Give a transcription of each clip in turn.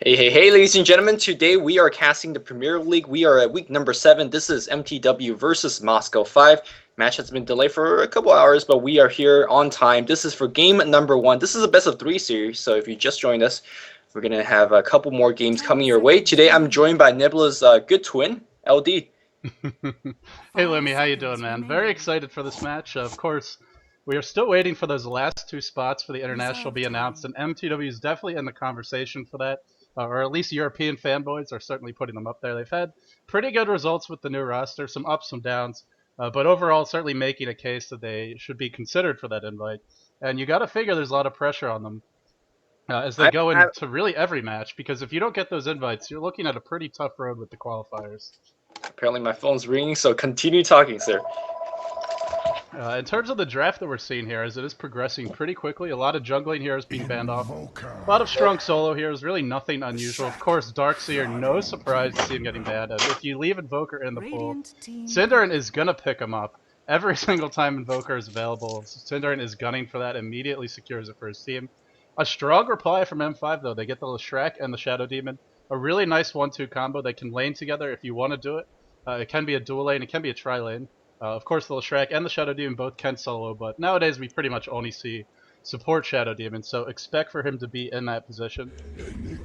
Hey, ladies and gentlemen. Today we are casting the Premier League. We are at week number 7. This is mTW versus Moscow 5. Match has been delayed for a couple hours, but we are here on time. This is for game number 1. This is a best of 3 series, so if you just joined us, we're going to have a couple more games coming your way. Today I'm joined by Nebula's good twin, LD. Hey Lemmy, how you doing, man? Very excited for this match. Of course, we are still waiting for those last 2 spots for the international to be announced, and mTW is definitely in the conversation for that, or at least European fanboys are certainly putting them up there. They've had pretty good results with the new roster, some ups, some downs, but overall certainly making a case that they should be considered for that invite. And you got to figure there's a lot of pressure on them as they go into really every match, because if you don't get those invites, you're looking at a pretty tough road with the qualifiers. Apparently my phone's ringing, so continue talking, sir. In terms of the draft that we're seeing here, as it is progressing pretty quickly, a lot of jungling heroes being banned off, a lot of strong solo heroes, really nothing unusual. Of course, Darkseer, no surprise to see him getting banned. If you leave Invoker in the pool, Synderen is going to pick him up. Every single time Invoker is available, Synderen is gunning for that, immediately secures it for his team. A strong reply from M5, though. They get the leshrac and the Shadow Demon. A really nice 1-2 combo. They can lane together if you want to do it. It can be a dual lane, it can be a tri-lane. Of course, the leshrac and the Shadow Demon both can solo, but nowadays we pretty much only see support Shadow Demon, so expect for him to be in that position.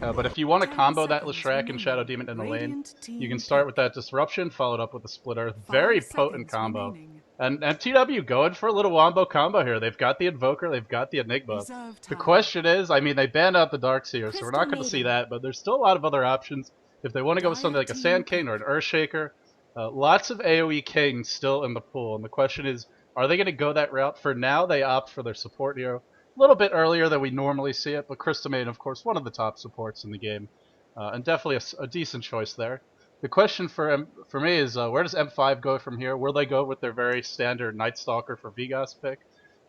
But if you want to combo that leshrac and Shadow Demon in the lane, you can start with that Disruption, followed up with the Split Earth. Very potent combo. And mTW going for a little wombo combo here. They've got the Invoker, they've got the Enigma. The question is, I mean, they banned out the Darkseer, so we're not going to see that, but there's still a lot of other options. If they want to go with something like a Sand King or an Earthshaker, lots of AoE Kings still in the pool, and the question is, are they going to go that route? For now, they opt for their support hero. A little bit earlier than we normally see it, but Crystal Maiden, of course, one of the top supports in the game, and definitely a decent choice there. The question for me is, where does M5 go from here? Will they go with their very standard Nightstalker for Vigas pick?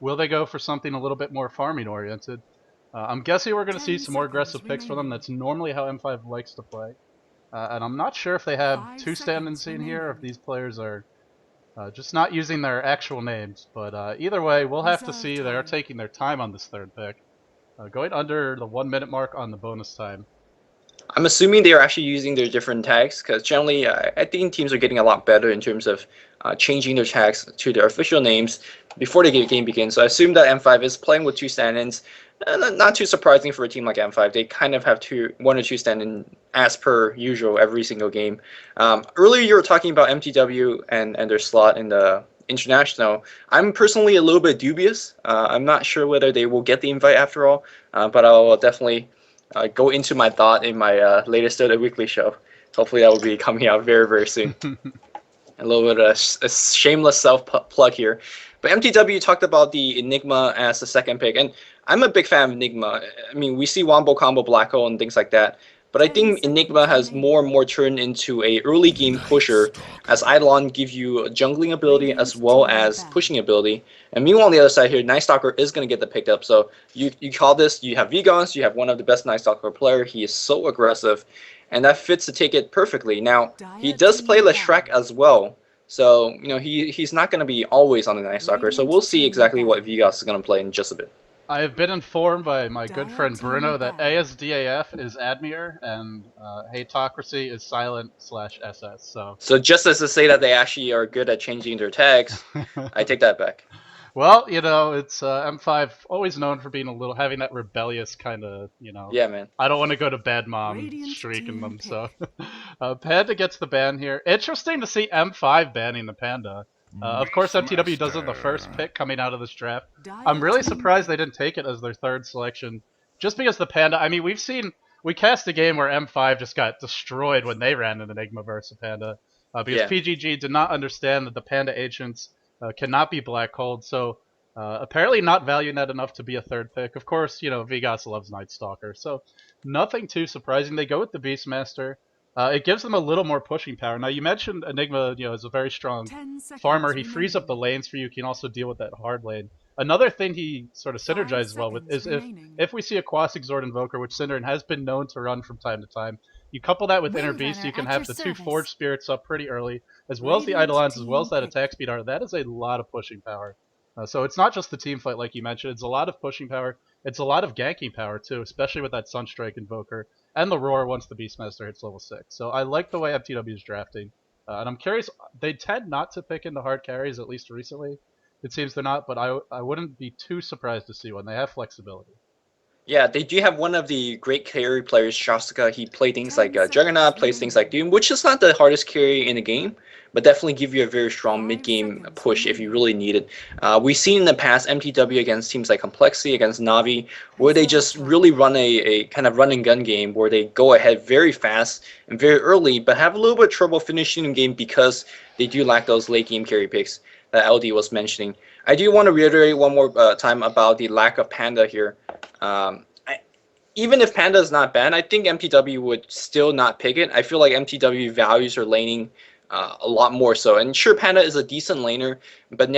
Will they go for something a little bit more farming oriented? I'm guessing we're going to see some more aggressive picks from them. That's normally how M5 likes to play. And I'm not sure if they have 2 stand-ins in here, or if these players are just not using their actual names. But either way, we'll have to see. They are taking their time on this 3rd pick. Going under the 1-minute mark on the bonus time. I'm assuming they are actually using their different tags, because generally I think teams are getting a lot better in terms of changing their tags to their official names before the game begins. So I assume that M5 is playing with 2 stand-ins. Not too surprising for a team like M5. They kind of have 1 or 2 stand-in as per usual every single game. Earlier you were talking about mTW and their slot in the international. I'm personally a little bit dubious. I'm not sure whether they will get the invite after all, but I'll definitely go into my thought in my latest Dota Weekly show. Hopefully that will be coming out very, very soon. A little bit of a shameless self-plug here. But mTW talked about the Enigma as the 2nd pick, and I'm a big fan of Enigma. I mean, we see Wombo Combo, Black Hole, and things like that, but I think Enigma has more and more turned into a early game pusher, as Eidolon gives you a jungling ability as well as pushing ability. And meanwhile, on the other side here, Nightstalker is going to get the picked up. So you call this, you have Vigons, you have one of the best Nightstalker player. He is so aggressive, and that fits to take it perfectly. Now, he does play leshrac as well. So, you know, he's not going to be always on the Nightstalker. So we'll see exactly what Vigas is going to play in just a bit. I have been informed by my good friend Bruno that ASDAF is admir and Hatocracy is silent/SS. So just as to say that they actually are good at changing their tags, I take that back. Well, you know, it's M5 always known for being having that rebellious kind of, you know. Yeah, man. I don't want to go to bad mom streak in them, so. Panda gets the ban here. Interesting to see M5 banning the Panda. Of course, mTW does it the 1st pick coming out of this draft. I'm really surprised they didn't take it as their 3rd selection, just because the Panda. I mean, we cast a game where M5 just got destroyed when they ran an Enigma versus Panda, because PGG did not understand that the Panda agents cannot be black cold, so apparently not valuing that enough to be a 3rd pick. Of course, you know, Vigas loves Nightstalker, so nothing too surprising. They go with the Beastmaster. It gives them a little more pushing power. Now, you mentioned Enigma, you know, is a very strong farmer. He frees up the lanes for you. He can also deal with that hard lane. Another thing he sort of synergizes well with is if we see a Quasixord Invoker, which Synderen has been known to run from time to time, you couple that with Inner Beast, you can have the 2 Forge Spirits up pretty early, as well as the Eidolons, as well as that attack speed art. That is a lot of pushing power. So it's not just the team fight like you mentioned, it's a lot of pushing power. it's a lot of ganking power too, especially with that Sunstrike Invoker and the Roar once the Beastmaster hits level 6. So I like the way mTW is drafting. And I'm curious, they tend not to pick into hard carries, at least recently. It seems they're not, but I wouldn't be too surprised to see one. They have flexibility. Yeah, they do have one of the great carry players, Shasuka. He plays things like Juggernaut, plays things like Doom, which is not the hardest carry in the game, but definitely give you a very strong mid-game push if you really need it. We've seen in the past mTW against teams like Complexity, against Navi, where they just really run a kind of run-and-gun game where they go ahead very fast and very early, but have a little bit of trouble finishing the game because they do lack those late-game carry picks that LD was mentioning. I do want to reiterate one more time about the lack of Panda here. Even if Panda is not banned, I think mTW would still not pick it. I feel like mTW values her laning a lot more so. And sure, Panda is a decent laner, but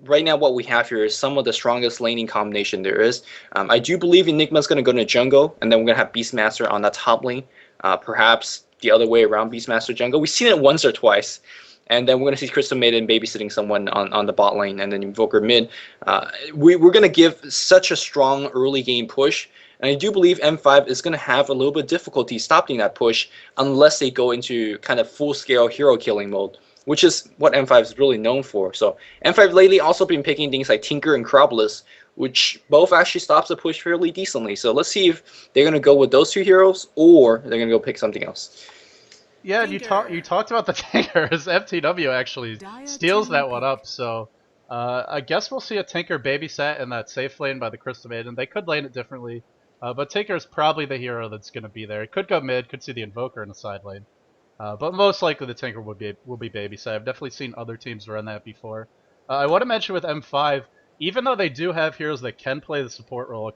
right now, what we have here is some of the strongest laning combination there is. I do believe Enigma is going to go to jungle, and then we're going to have Beastmaster on that top lane. Perhaps the other way around, Beastmaster jungle. We've seen it once or twice. And then we're going to see Crystal Maiden babysitting someone on the bot lane, and then Invoker mid. We're going to give such a strong early game push. And I do believe M5 is going to have a little bit of difficulty stopping that push unless they go into kind of full-scale hero killing mode, which is what M5 is really known for. So M5 lately also been picking things like Tinker and Crobolus, which both actually stops the push fairly decently. So let's see if they're going to go with those two heroes or they're going to go pick something else. Yeah, and you talked about the Tinkers. mTW actually steals that one up, so I guess we'll see a Tinker babysat in that safe lane by the Crystal Maiden. They could lane it differently, but Tinker is probably the hero that's going to be there. It could go mid, could see the Invoker in the side lane, but most likely the Tinker will be babysat. I've definitely seen other teams run that before. I want to mention with M5, even though they do have heroes that can play the support role,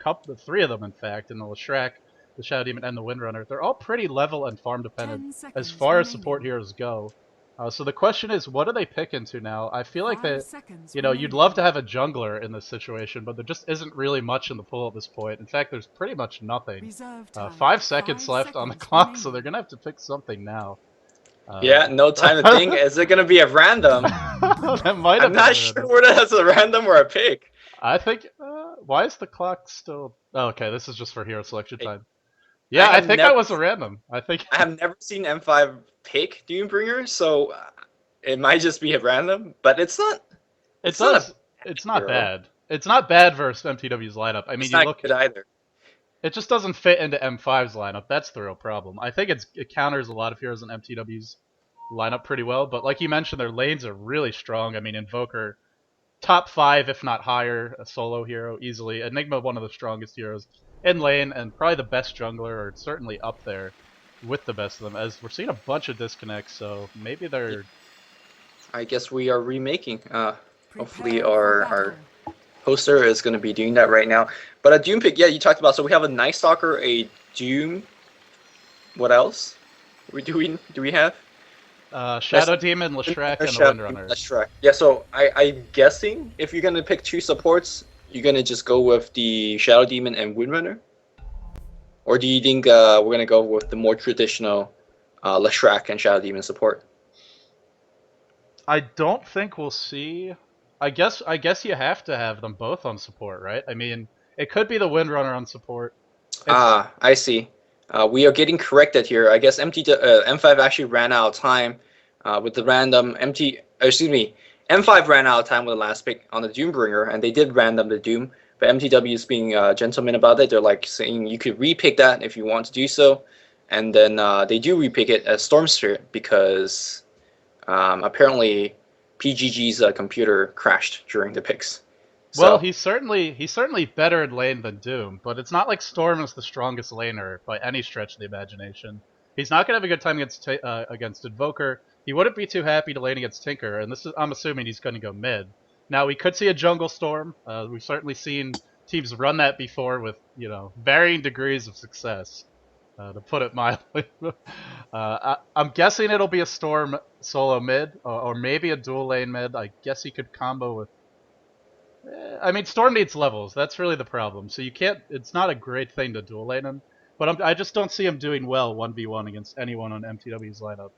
three of them in fact, in the leshrac, the Shadow Demon, and the Windrunner, they're all pretty level and farm dependent as far as support heroes go. So the question is, what do they pick into now? I feel like that, you'd love to have a jungler in this situation, but there just isn't really much in the pool at this point. In fact, there's pretty much nothing. 5 seconds left on the clock, so they're going to have to pick something now. Yeah, no time to think. Is it going to be a random? That might have I'm not sure whether that's a random or a pick. I think, why is the clock still... Oh, okay, this is just for hero selection time. Yeah, I think that was a random. I have never seen M5 pick Doombringer, so it might just be a random, but it's not. It's not bad. It's not bad versus mTW's lineup. I mean, it's not good either. It just doesn't fit into M5's lineup. That's the real problem. I think it counters a lot of heroes in mTW's lineup pretty well, but like you mentioned, their lanes are really strong. I mean, Invoker, top 5 if not higher, a solo hero easily. Enigma, one of the strongest heroes in lane, and probably the best jungler, or certainly up there with the best of them, as we're seeing a bunch of disconnects, so maybe they're... I guess we are remaking. Hopefully our poster is going to be doing that right now. But a Doom pick, yeah, you talked about, so we have a nightstalker, a Doom... What else? Do we have? Shadow Demon, leshrac, and the Windrunner. leshrac. Yeah, so I'm guessing if you're going to pick 2 supports, you're going to just go with the Shadow Demon and Windrunner? Or do you think we're going to go with the more traditional leshrac and Shadow Demon support? I don't think we'll see... I guess you have to have them both on support, right? I mean, it could be the Windrunner on support. I see. We are getting corrected here. I guess M5 actually ran out of time with the random M5 ran out of time with the last pick on the Doombringer, and they did random the Doom, but mTW is being gentlemen about it. They're like saying you could repick that if you want to do so, and then they do repick it as Storm Spirit because apparently PGG's computer crashed during the picks. So, well, he's certainly better in lane than Doom, but it's not like Storm is the strongest laner by any stretch of the imagination. He's not going to have a good time against Invoker. He wouldn't be too happy to lane against Tinker, and I'm assuming he's going to go mid. Now, we could see a jungle Storm. We've certainly seen teams run that before with, varying degrees of success, to put it mildly. I'm guessing it'll be a Storm solo mid, or maybe a dual lane mid. I guess he could combo with... I mean, Storm needs levels. That's really the problem. So you can't... It's not a great thing to dual lane him. But I just don't see him doing well 1v1 against anyone on mTW's lineup.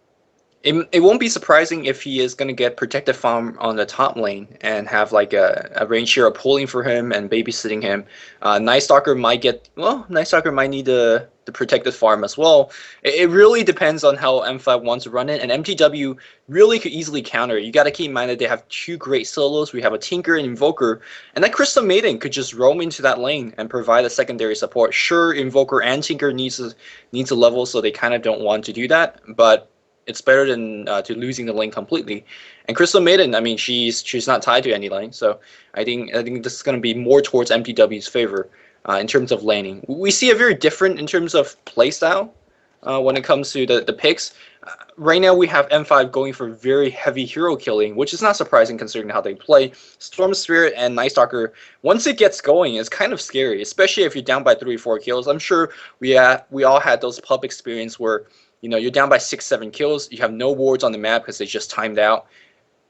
it won't be surprising if he is going to get protective farm on the top lane and have like a range hero pulling for him and babysitting him. Nightstalker might get, well, Nightstalker might need the protective farm as well. It really depends on how M5 wants to run it, and MTW really could easily counter. You got to keep in mind that they have two great solos. We have a Tinker and Invoker, and that Crystal Maiden could just roam into that lane and provide a secondary support. Sure, Invoker and Tinker needs a level, so they kind of don't want to do that, but it's better than to losing the lane completely. And Crystal Maiden, I mean, she's not tied to any lane, so I think this is going to be more towards MTW's favor in terms of laning. We see a very different in terms of playstyle when it comes to the picks. Right now we have M5 going for very heavy hero killing, which is not surprising considering how they play. Storm Spirit and Nightstalker, once it gets going, it's kind of scary, especially if you're down by 3-4 kills. I'm sure we all had those pub experience where, you know, you're down by 6-7 kills, you have no wards on the map because they just timed out,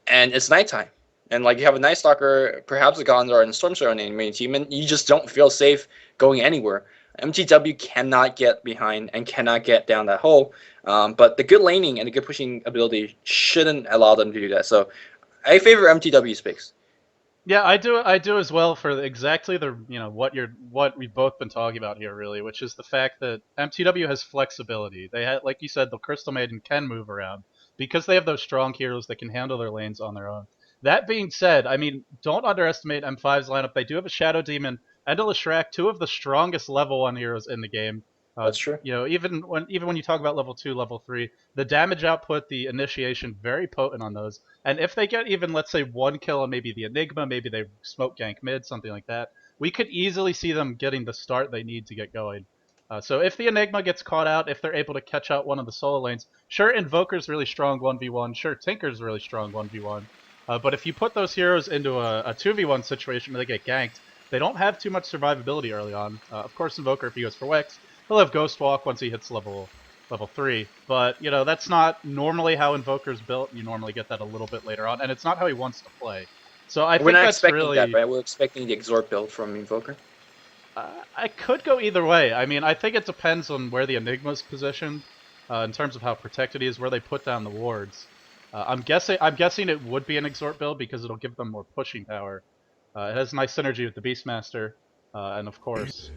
and it's nighttime. And like you have a Nightstalker, perhaps a Gondor and a Storm Spirit on the main team, and you just don't feel safe going anywhere. MTW cannot get behind and cannot get down that hole, but the good laning and the good pushing ability shouldn't allow them to do that. So I favor MTW's picks. Yeah, I do as well for exactly the, you know, what we've both been talking about here really, which is the fact that MTW has flexibility. They had, like you said, the Crystal Maiden can move around because they have those strong heroes that can handle their lanes on their own. That being said, I mean, don't underestimate M5's lineup. They do have a Shadow Demon and a leshrac, two of the strongest level 1 heroes in the game. That's true. You know, even when you talk about level 2, level 3, the damage output, the initiation, very potent on those. And if they get even, let's say, 1 kill on maybe the Enigma, maybe they smoke gank mid, something like that, we could easily see them getting the start they need to get going. So if the Enigma gets caught out, if they're able to catch out one of the solo lanes, sure, Invoker's really strong 1v1, sure, Tinker's really strong 1v1. But if you put those heroes into a 2v1 situation where they get ganked, they don't have too much survivability early on. Of course, Invoker, if he goes for Wex, he'll have Ghost Walk once he hits level 3. But, you know, that's not normally how Invoker's built. You normally get that a little bit later on, and it's not how he wants to play. So I think that's really... that, right? We're expecting the Exhort build from Invoker. I could go either way. I mean, I think it depends on where the Enigma's positioned in terms of how protected he is, where they put down the wards. I'm guessing it would be an Exhort build because it'll give them more pushing power. It has nice synergy with the Beastmaster, and of course,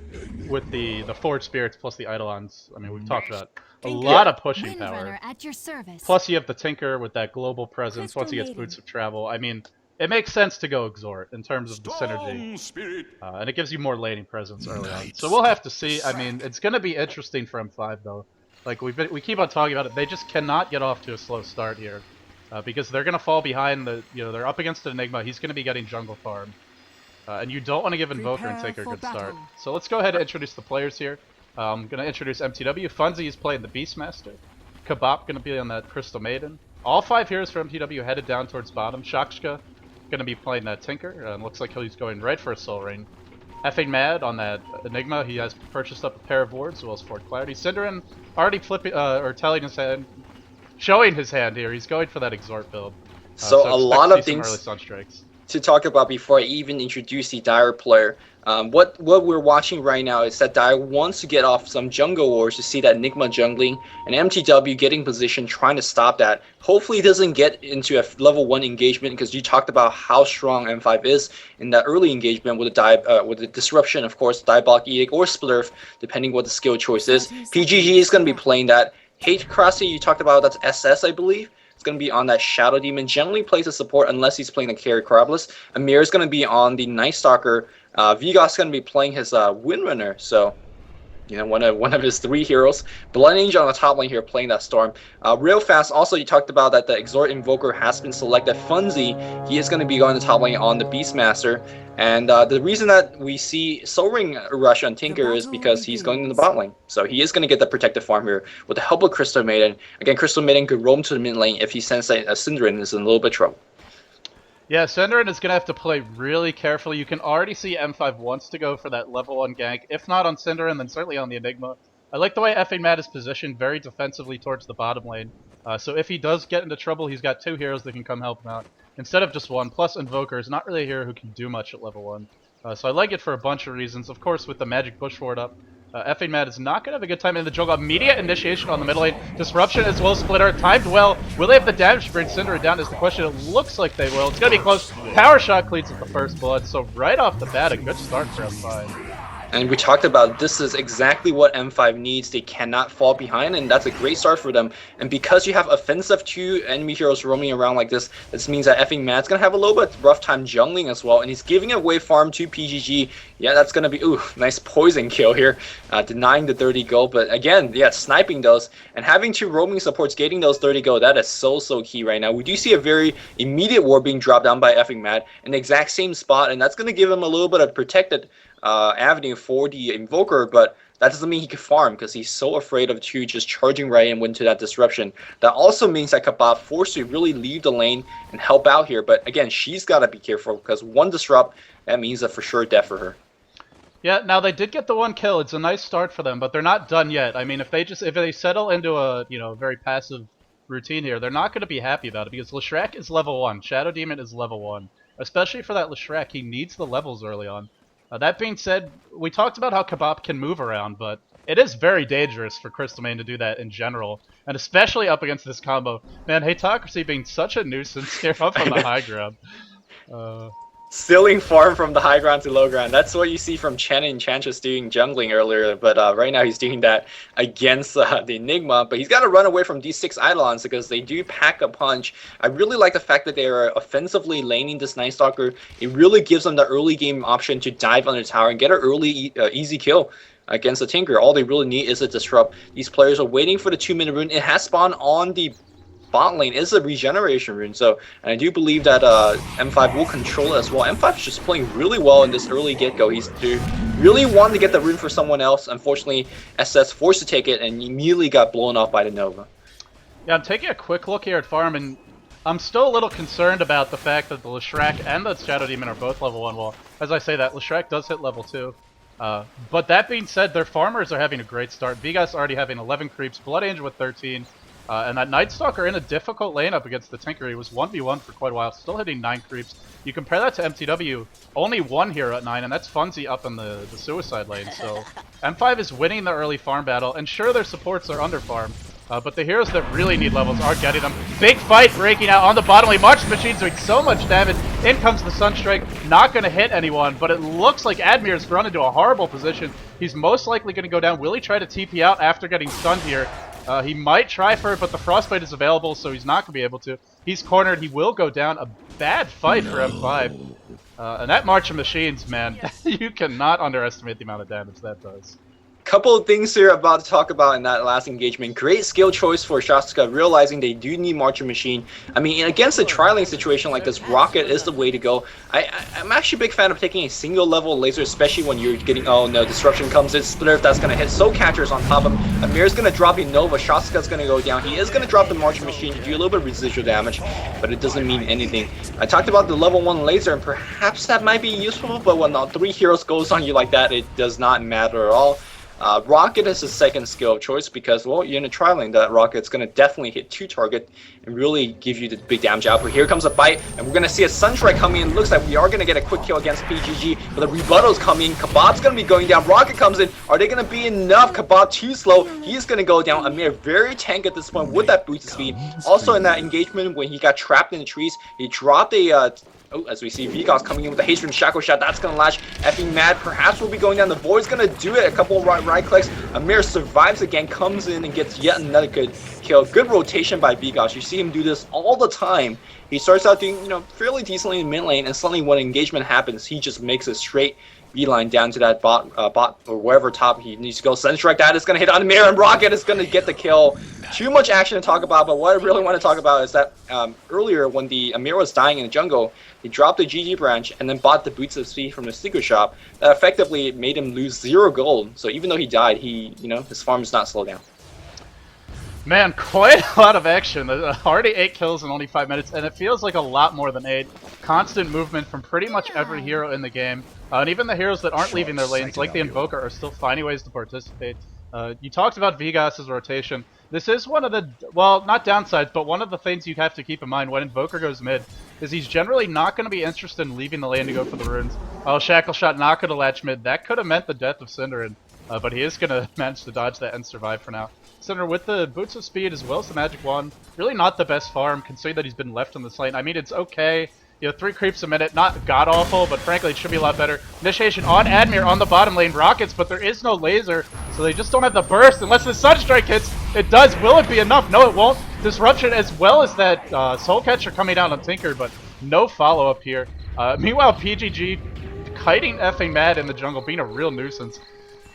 with the Forge Spirits plus the Eidolons. I mean, we've talked about a lot of pushing power. At your service. Plus, you have the Tinker with that global presence once he gets Boots of Travel. I mean, it makes sense to go Exhort in terms of the synergy, and it gives you more laning presence early on. So we'll have to see. I mean, it's going to be interesting for M5 though. Like we keep on talking about it, they just cannot get off to a slow start here. Because they're going to fall behind they're up against an Enigma, he's going to be getting jungle farm. And you don't want to give Invoker and Tinker a good start. So let's go ahead and introduce the players here. I'm going to introduce MTW. Funzy is playing the Beastmaster. Kabop going to be on that Crystal Maiden. All 5 heroes for MTW headed down towards bottom. Shakshka going to be playing that Tinker. And looks like he's going right for a Soul Ring. Effing Mad on that Enigma. He has purchased up a pair of wards as well as Fort Clarity. Synderen already flipping, or telling his hand, showing his hand here. He's going for that Exhort build. So a lot of things early Sunstrikes to talk about before I even introduce the Dire player. What we're watching right now is that Dire wants to get off some jungle wars to see that Enigma jungling, and MTW getting position, trying to stop that. Hopefully it doesn't get into a level 1 engagement, because you talked about how strong M5 is in that early engagement with the disruption, of course, Diabolic Edict or Splurf, depending what the skill choice is. PGG is going to be playing that. Hate Crossy, you talked about, that's SS, I believe. It's going to be on that Shadow Demon. Generally plays a support unless he's playing the carry Carabalus. Admir is going to be on the Nightstalker. Vigos is going to be playing his Windrunner. So, you know, one of his 3 heroes. Blood Angel on the top lane here playing that Storm. Real fast, also you talked about that the Exhort Invoker has been selected. Funzy, he is going to be going to top lane on the Beastmaster. And the reason that we see Soul Ring rush on Tinker is because he's going in the bot lane. So he is going to get the protective farm here with the help of Crystal Maiden. Again, Crystal Maiden could roam to the mid lane if he senses that synderen is in a little bit of trouble. Yeah, synderen is going to have to play really carefully. You can already see M5 wants to go for that level 1 gank. If not on synderen, then certainly on the Enigma. I like the way Effing Mad is positioned very defensively towards the bottom lane. So if he does get into trouble, he's got 2 heroes that can come help him out, instead of just 1. Plus Invoker is not really a hero who can do much at level 1. So I like it for a bunch of reasons. Of course, with the Magic Bush Ward up, Effing Mad is not going to have a good time in the jungle. Immediate initiation on the middle lane. Disruption as well as Splitter. Timed well. Will they have the damage to bring synderen down is the question. It looks like they will. It's going to be close. Power shot cleans with the first blood. So right off the bat, a good start for M5. And we talked about this is exactly what M5 needs. They cannot fall behind, and that's a great start for them. And because you have offensive 2 enemy heroes roaming around like this means that effing Matt's going to have a little bit rough time jungling as well. And he's giving away farm to PGG. Yeah, that's going to be, ooh, nice poison kill here. Denying the 30 gold. But again, yeah, sniping those. And having 2 roaming supports getting those 30 gold, that is so key right now. We do see a very immediate ward being dropped down by effing Matt in the exact same spot. And that's going to give him a little bit of protected avenue for the invoker, but that doesn't mean he can farm because he's so afraid of 2 just charging right into that disruption. That also means that Kabab forced to really leave the lane and help out here. But again, she's got to be careful because 1 disrupt, that means a for sure death for her. Yeah, now they did get the 1 kill. It's a nice start for them, but they're not done yet. I mean, if they settle into a very passive routine here, they're not going to be happy about it because leshrac is level 1, Shadow Demon is level 1. Especially for that leshrac, he needs the levels early on. That being said, we talked about how Kabab can move around, but it is very dangerous for Crystal Main to do that in general, and especially up against this combo. Man, Hatocracy being such a nuisance here up on the high ground. Stealing farm from the high ground to low ground. That's what you see from Chen and Enchantress doing jungling earlier, but right now he's doing that against the Enigma. But he's got to run away from these 6 Eidolons because they do pack a punch. I really like the fact that they are offensively laning this Nightstalker. It really gives them the early game option to dive on the tower and get an early easy kill against the Tinker. All they really need is a disrupt. These players are waiting for the 2-minute rune. It has spawned on the bot lane is a regeneration rune, so and I do believe that M5 will control it as well. M5 is just playing really well in this early get-go. He's really wanted to get the rune for someone else. Unfortunately, SS forced to take it and immediately got blown off by the Nova. Yeah, I'm taking a quick look here at farm, and I'm still a little concerned about the fact that the leshrac and the Shadow Demon are both level 1. Well, as I say that, leshrac does hit level 2. But that being said, their farmers are having a great start. Vigas already having 11 creeps, Blood Angel with 13. And that Nightstalker in a difficult lane up against the Tinker. He was 1v1 for quite a while, still hitting 9 creeps. You compare that to mTW, only 1 hero at 9, and that's Funzy up in the suicide lane. So M5 is winning the early farm battle, and sure their supports are under farm, but the heroes that really need levels are getting them. Big fight breaking out on the bottom lane. March Machine's doing so much damage. In comes the Sunstrike, not going to hit anyone, but it looks like Admir's run into a horrible position. He's most likely going to go down. Will he try to TP out after getting stunned here? He might try for it, but the Frostbite is available, so he's not going to be able to. He's cornered. He will go down. A bad fight for M5. And that March of Machines, man, you cannot underestimate the amount of damage that does. Couple of things here about to talk about in that last engagement. Great skill choice for Shastka, realizing they do need Marching Machine. I mean, against a trialing situation like this, Rocket is the way to go. I'm actually a big fan of taking a single level laser, especially when you're getting, oh no, disruption comes in, Splitter that's going to hit, Soul Catcher's on top of him, Amir's going to drop a Nova, Shastka's going to go down. He is going to drop the Marching Machine to do a little bit of residual damage, but it doesn't mean anything. I talked about the level 1 laser, and perhaps that might be useful, but when 3 heroes goes on you like that, it does not matter at all. Rocket is the second skill of choice because, well, you're in a trialing that Rocket's going to definitely hit 2 target and really give you the big damage output. Here comes a bite, and we're going to see a Sunstrike coming in. Looks like we are going to get a quick kill against PGG, but the rebuttal's coming. Kabab's going to be going down. Rocket comes in. Are they going to be enough? Kabab too slow. He's going to go down. Amir very tank at this point with that boost speed. Also in that engagement when he got trapped in the trees, he dropped a oh, as we see Vigas coming in with the haste from Shackle Shot, that's going to lash. Effing Mad perhaps will be going down. The Void's going to do it. A couple of right clicks. Amir survives again, comes in and gets yet another good kill. Good rotation by Vigas. You see him do this all the time. He starts out doing, fairly decently in mid lane, and suddenly when engagement happens, he just makes a straight beeline down to that bot or wherever top he needs to go. Sunstrike, that is going to hit on Amir, and Rocket is going to get the kill. Too much action to talk about, but what I really want to talk about is that earlier when the Amir was dying in the jungle, he dropped the GG branch and then bought the Boots of Speed from the Sneaker Shop. That effectively made him lose 0 gold. So even though he died, his farm is not slowed down. Man, quite a lot of action. Already 8 kills in only 5 minutes, and it feels like a lot more than 8. Constant movement from pretty much every hero in the game. And even the heroes that aren't leaving their lanes, like the Invoker, are still finding ways to participate. You talked about Vigas' rotation. This is one of the, well, not downsides, but one of the things you have to keep in mind when Invoker goes mid, is he's generally not going to be interested in leaving the lane to go for the runes. Oh, Shackle Shot not going to latch mid. That could have meant the death of synderen. but he is going to manage to dodge that and survive for now. Synderen with the Boots of Speed as well as the Magic Wand, really not the best farm considering that he's been left on this lane. I mean, it's okay. 3 creeps a minute, not god-awful, but frankly, it should be a lot better. Initiation on Admir on the bottom lane, rockets, but there is no laser, so they just don't have the burst unless the Sunstrike hits. It does. Will it be enough? No, it won't. Disruption as well as that Soul Catcher coming down on Tinker, but no follow-up here. Meanwhile, PGG kiting effing mad in the jungle, being a real nuisance.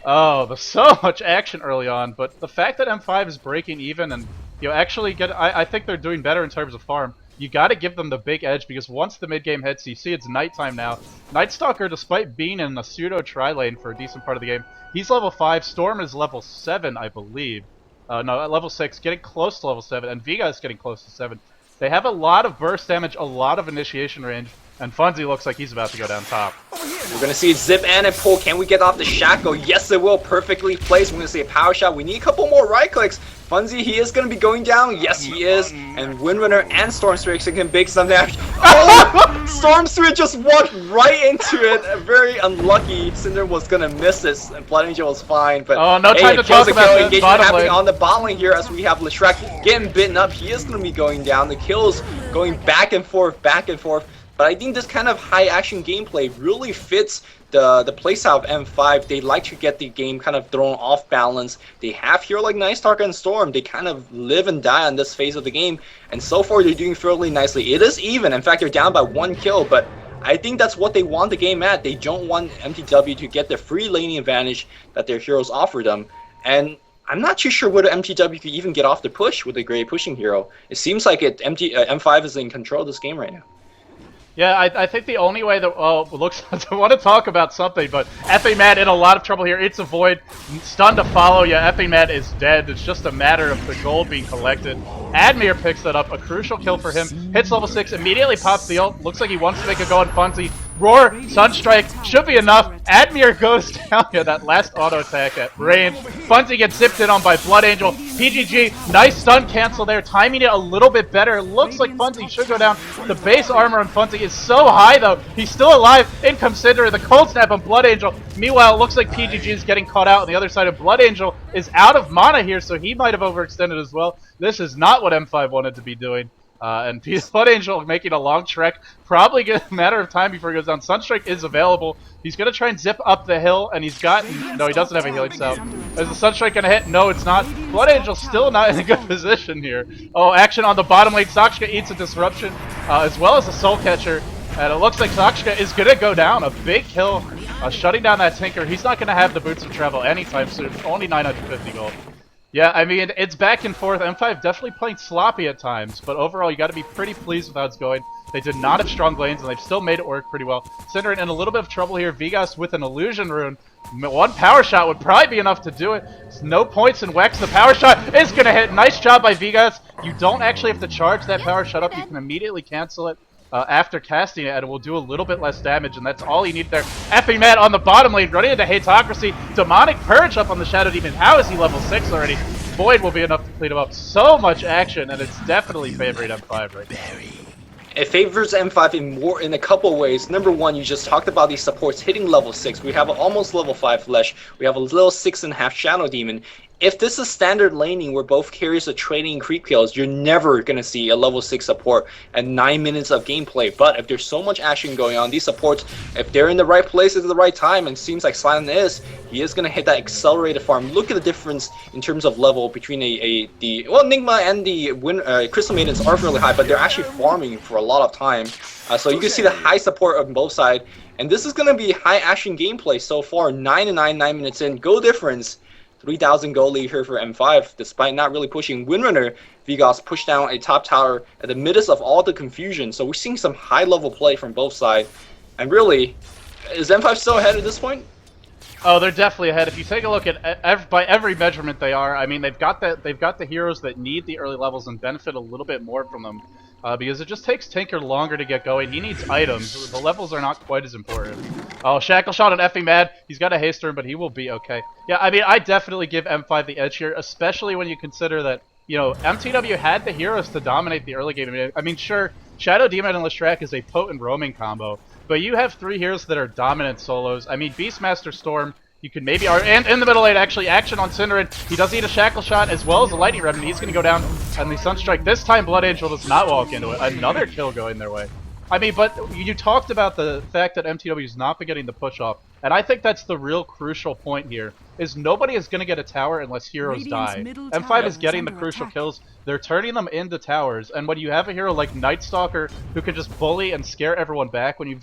Oh, there's so much action early on, but the fact that M5 is breaking even and actually I think they're doing better in terms of farm. You got to give them the big edge because once the mid game hits, you see it's nighttime now. Nightstalker, despite being in a pseudo tri lane for a decent part of the game, he's level 5. Storm is level 7, I believe. No, at level 6, getting close to level 7, and Vega is getting close to 7. They have a lot of burst damage, a lot of initiation range, and Funzy looks like he's about to go down top. We're going to see Zip and a pull. Can we get off the shackle? Yes, it will. Perfectly placed. We're going to see a power shot. We need a couple more right clicks. Funzy, he is going to be going down. Yes, he is. And Windrunner and Storm Spirit can big some damage. Oh! Storm Spirit just walked right into it. Very unlucky. Synderen was going to miss this, and Blood Angel was fine. But oh, no time to talk about the engagement happening on the bot lane here as we have leshrac getting bitten up. He is going to be going down. The kills going back and forth, back and forth. But I think this kind of high action gameplay really fits the playstyle of M5. They like to get the game kind of thrown off balance. They have hero like nightstalker and Storm. They kind of live and die on this phase of the game. And so far they're doing fairly nicely. It is even. In fact, they're down by 1 kill. But I think that's what they want the game at. They don't want mTW to get the free laning advantage that their heroes offer them. And I'm not too sure whether mTW could even get off the push with a great pushing hero. It seems like M5 is in control of this game right now. Yeah, I think the only way that, looks, I want to talk about something, but Effing Mad in a lot of trouble here. It's a void, stun to follow. Yeah, Effing Mad is dead. It's just a matter of the gold being collected. Admir picks that up, a crucial kill for him. Hits level 6, immediately pops the ult. Looks like he wants to make a go on Funzy. Roar, Sunstrike, should be enough. Admir goes down. Yeah, that last auto attack at range. Funzy gets zipped in on by Blood Angel. PGG, nice stun cancel there, timing it a little bit better. Looks like Funzy should go down. The base armor on Funzy is so high though. He's still alive. In comes Synderen, the cold snap on Blood Angel. Meanwhile, it looks like PGG is getting caught out on the other side of Blood Angel is out of mana here, so he might have overextended as well. This is not what M5 wanted to be doing. And Blood Angel making a long trek. Probably a matter of time before he goes down. Sunstrike is available. He's going to try and zip up the hill, and he's got... No, he doesn't have a healing cell. Is the Sunstrike going to hit? No, it's not. Blood Angel's still not in a good position here. Oh, action on the bottom lane. Sakshka eats a disruption, as well as a Soul Catcher. And it looks like Sakshka is going to go down. A big kill, shutting down that Tinker. He's not going to have the boots of travel anytime soon. Only 950 gold. Yeah, I mean, it's back and forth. M5 definitely playing sloppy at times, but overall, you got to be pretty pleased with how it's going. They did not have strong lanes, and they've still made it work pretty well. Synderen in a little bit of trouble here. Vegas with an illusion rune. One power shot would probably be enough to do it. There's no points in Wex. The power shot is going to hit. Nice job by Vegas. You don't actually have to charge that power shot up. You can immediately cancel it after casting it, and it will do a little bit less damage, and that's all you need there. Effing Mad on the bottom lane, running into Hatocracy. Demonic Purge up on the Shadow Demon. How is he level 6 already? Void will be enough to clean him up. So much action, and it's definitely favoring M5 right now. It favors M5 in a couple ways. Number one, you just talked about these supports hitting level 6. We have an almost level 5 Lesh. We have a little 6.5 Shadow Demon. If this is standard laning where both carriers are trading creep kills, you're never going to see a level 6 support at 9 minutes of gameplay. But if there's so much action going on, these supports, if they're in the right places at the right time, and it seems like Silent is, he is going to hit that accelerated farm. Look at the difference in terms of level between the Enigma and the Crystal Maidens aren't really high, but they're actually farming for a lot of time. So you can see the high support on both sides. And this is going to be high action gameplay so far. 9 and 9 minutes in. Goal difference. 3,000 gold lead here for M5, despite not really pushing. Windrunner, Vegas pushed down a top tower at the midst of all the confusion. So we're seeing some high-level play from both sides. And really, is M5 still ahead at this point? Oh, they're definitely ahead. If you take a look at by every measurement they are, I mean, they've got the heroes that need the early levels and benefit a little bit more from them. Because it just takes Tinker longer to get going. He needs items. The levels are not quite as important. Oh, Shackle shot on effing Mad. He's got a haste turn, but he will be okay. Yeah, I mean, I definitely give M5 the edge here, especially when you consider that, you know, mTW had the heroes to dominate the early game. I mean, sure, Shadow Demon and leshrac is a potent roaming combo, but you have 3 heroes that are dominant solos. I mean, Beastmaster Storm, You could maybe, and in the middle lane, actually, action on Synderen. He does eat a shackle shot as well as a lightning remnant. He's going to go down, and the Sunstrike. This time, Blood Angel does not walk into it. Another kill going their way. I mean, but you talked about the fact that mTW has not been getting the push off, and I think that's the real crucial point here, is nobody is going to get a tower unless heroes die. M5 is getting the crucial kills, they're turning them into towers, and when you have a hero like Nightstalker who can just bully and scare everyone back, when you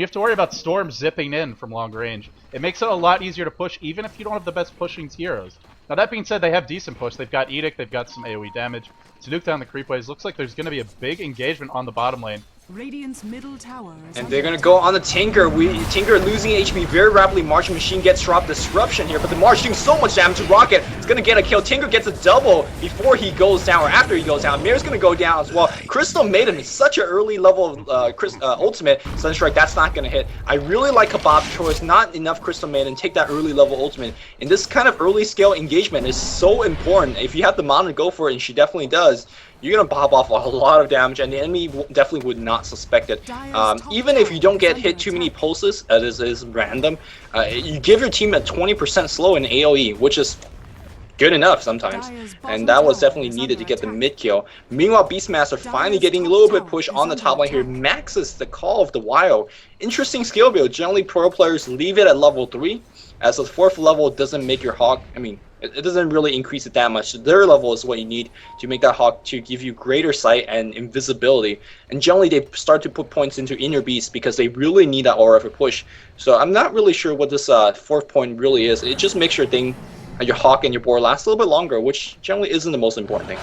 have to worry about Storm zipping in from long range, it makes it a lot easier to push, even if you don't have the best pushing heroes. Now that being said, they have decent push. They've got Edict, they've got some AoE damage. To nuke down the creepways, looks like there's going to be a big engagement on the bottom lane. Radiant's middle tower and they're gonna go on the Tinker. Tinker losing HP very rapidly. Marching Machine gets dropped. Disruption here, but the March doing so much damage to Rocket. It's gonna get a kill. Tinker gets a double before he goes down, or after he goes down. Mir's gonna go down as well. Crystal Maiden is such an early level ultimate. Sunstrike, that's not gonna hit. I really like Kebab's choice. Not enough Crystal Maiden. Take that early level ultimate. And this kind of early scale engagement is so important. If you have the mana to go for it, and she definitely does, you're going to pop off a lot of damage, and the enemy definitely would not suspect it. Even if you don't get hit too many pulses, this is random, you give your team a 20% slow in AoE, which is good enough sometimes. And that was definitely needed to get the mid kill. Meanwhile, Beastmaster finally getting a little bit push on the top line here. Maxes the Call of the Wild. Interesting skill build. Generally, pro players leave it at level 3, as the 4th level doesn't make your Hawk, it doesn't really increase it that much. Their level is what you need to make that Hawk to give you greater sight and invisibility. And generally they start to put points into Inner Beast because they really need that aura for push. So I'm not really sure what this 4th point really is. It just makes your Hawk and your boar last a little bit longer, which generally isn't the most important thing.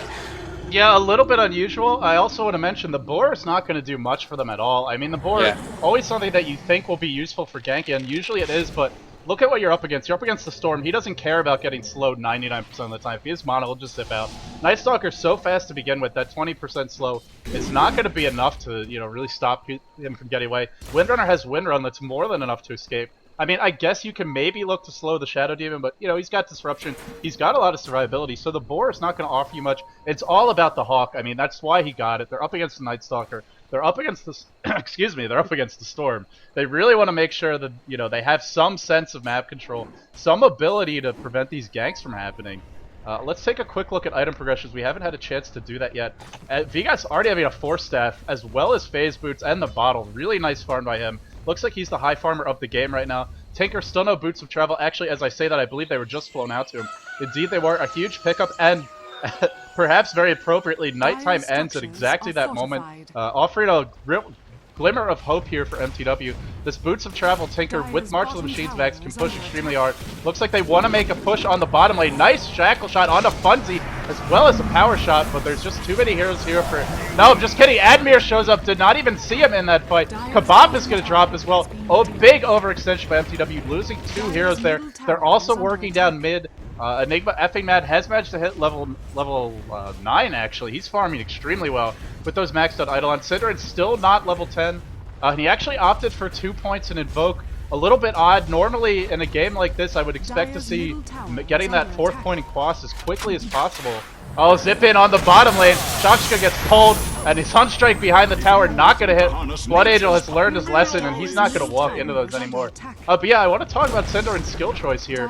Yeah, a little bit unusual. I also want to mention the boar is not going to do much for them at all. I mean, the boar, always something that you think will be useful for ganking, and usually it is, but look at what you're up against. You're up against the Storm. He doesn't care about getting slowed 99% of the time. If he has mana, he'll just zip out. Nightstalker's so fast to begin with, that 20% slow is not going to be enough to, really stop him from getting away. Windrunner has Windrun that's more than enough to escape. I mean, I guess you can maybe look to slow the Shadow Demon, but, he's got Disruption. He's got a lot of survivability, so the boar is not going to offer you much. It's all about the Hawk. I mean, that's why he got it. They're up against the Nightstalker. They're up against the they're up against the Storm. They really want to make sure that, they have some sense of map control, some ability to prevent these ganks from happening. Let's take a quick look at item progressions. We haven't had a chance to do that yet. Vigas already having a Force Staff, as well as Phase Boots and the Bottle. Really nice farm by him. Looks like he's the high farmer of the game right now. Tinker still no Boots of Travel. Actually, as I say that, I believe they were just flown out to him. Indeed, they were a huge pickup, and perhaps very appropriately, nighttime ends at exactly that moment, offering a real glimmer of hope here for mTW. This Boots of Travel Tinker with March of the Machines Vax can push extremely hard. Looks like they want to make a push on the bottom lane. Nice shackle shot onto Funzy, as well as a power shot, but there's just too many heroes here for... No, I'm just kidding. Admir shows up, did not even see him in that fight. Kebab is going to drop as well. Oh, big overextension by mTW, losing 2 heroes there. They're also working down mid. Enigma effing mad has managed to hit level 9 actually. He's farming extremely well with those maxed out Eidolon. Synderen's still not level 10. He actually opted for 2 points in Invoke. A little bit odd. Normally in a game like this I would expect to see getting that 4th point in Quas as quickly as possible. Oh, zip in on the bottom lane. Shoutcast gets pulled, and his Sunstrike behind the tower, not going to hit. Blood Angel has learned his lesson, and he's not going to walk into those anymore. But yeah, I want to talk about Synderen's skill choice here.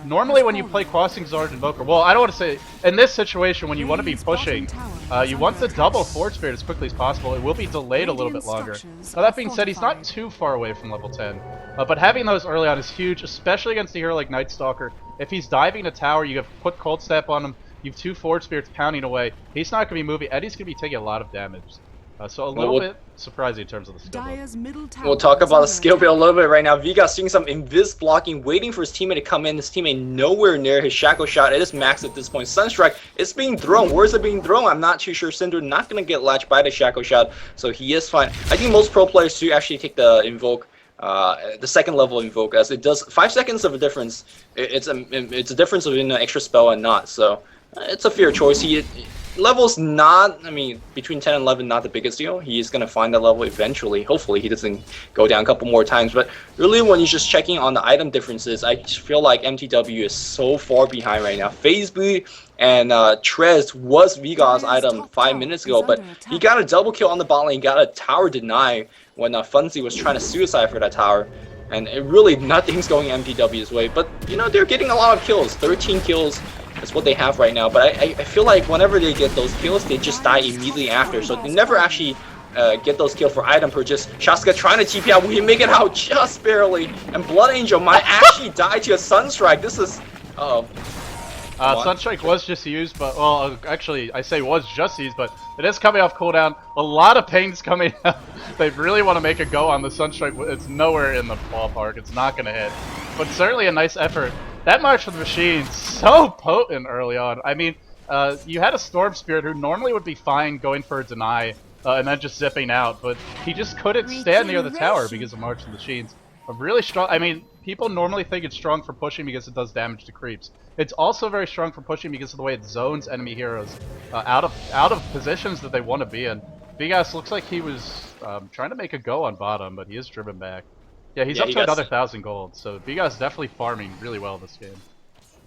Normally when you play Crossing Zard Invoker, well, I don't want to say, in this situation when you want to be pushing, you want the double Force Spirit as quickly as possible. It will be delayed a little bit longer. Now that being said, he's not too far away from level 10. But having those early on is huge, especially against a hero like Nightstalker. If he's diving a tower, you have put Cold Step on him. You have 2 Forward Spirits pounding away. He's not going to be moving. Eddie's going to be taking a lot of damage. So a little bit surprising in terms of the skill build. We'll talk about the skill build a little bit right now. Vigas doing some invis blocking, waiting for his teammate to come in. His teammate nowhere near his shackle shot. It is maxed at this point. Sunstrike is being thrown. Where is it being thrown? I'm not too sure. Synderen not going to get latched by the shackle shot, so he is fine. I think most pro players do actually take the invoke. The 2nd level invoke, as it does 5 seconds of a difference. It's a difference between an extra spell and not, so it's a fair choice. Level's not, between 10 and 11, not the biggest deal. He is going to find that level eventually. Hopefully he doesn't go down a couple more times. But really, when you're just checking on the item differences, I just feel like mTW is so far behind right now. Phase Boot and Trez was Vigas' item 5 minutes ago, but he got a double kill on the bot lane, got a tower deny when Funzy was trying to suicide for that tower. and really nothing's going mTW's way. But you know, they're getting a lot of kills. 13 kills is what they have right now. But I feel like whenever they get those kills, they just die immediately after. So they never actually get those kills for item purchase. Shaska trying to TP out. We make it out just barely. And Blood Angel might actually die to a Sunstrike. This is... Uh-oh. Sunstrike was just used, but, well, actually, I say was just used, but it is coming off cooldown. A lot of pings coming out. They really want to make a go on the Sunstrike. It's nowhere in the ballpark. It's not going to hit. But certainly a nice effort. That March of the Machine, so potent early on. I mean, you had a Storm Spirit who normally would be fine going for a deny, and then just zipping out, but he just couldn't stand near the tower because of March of the Machines. A really strong, I mean, people normally think it's strong for pushing because it does damage to creeps. It's also very strong for pushing because of the way it zones enemy heroes out of positions that they want to be in. Vigas looks like he was trying to make a go on bottom, but he is driven back. Yeah, he's up to another 1,000 gold, so Vigas definitely farming really well this game.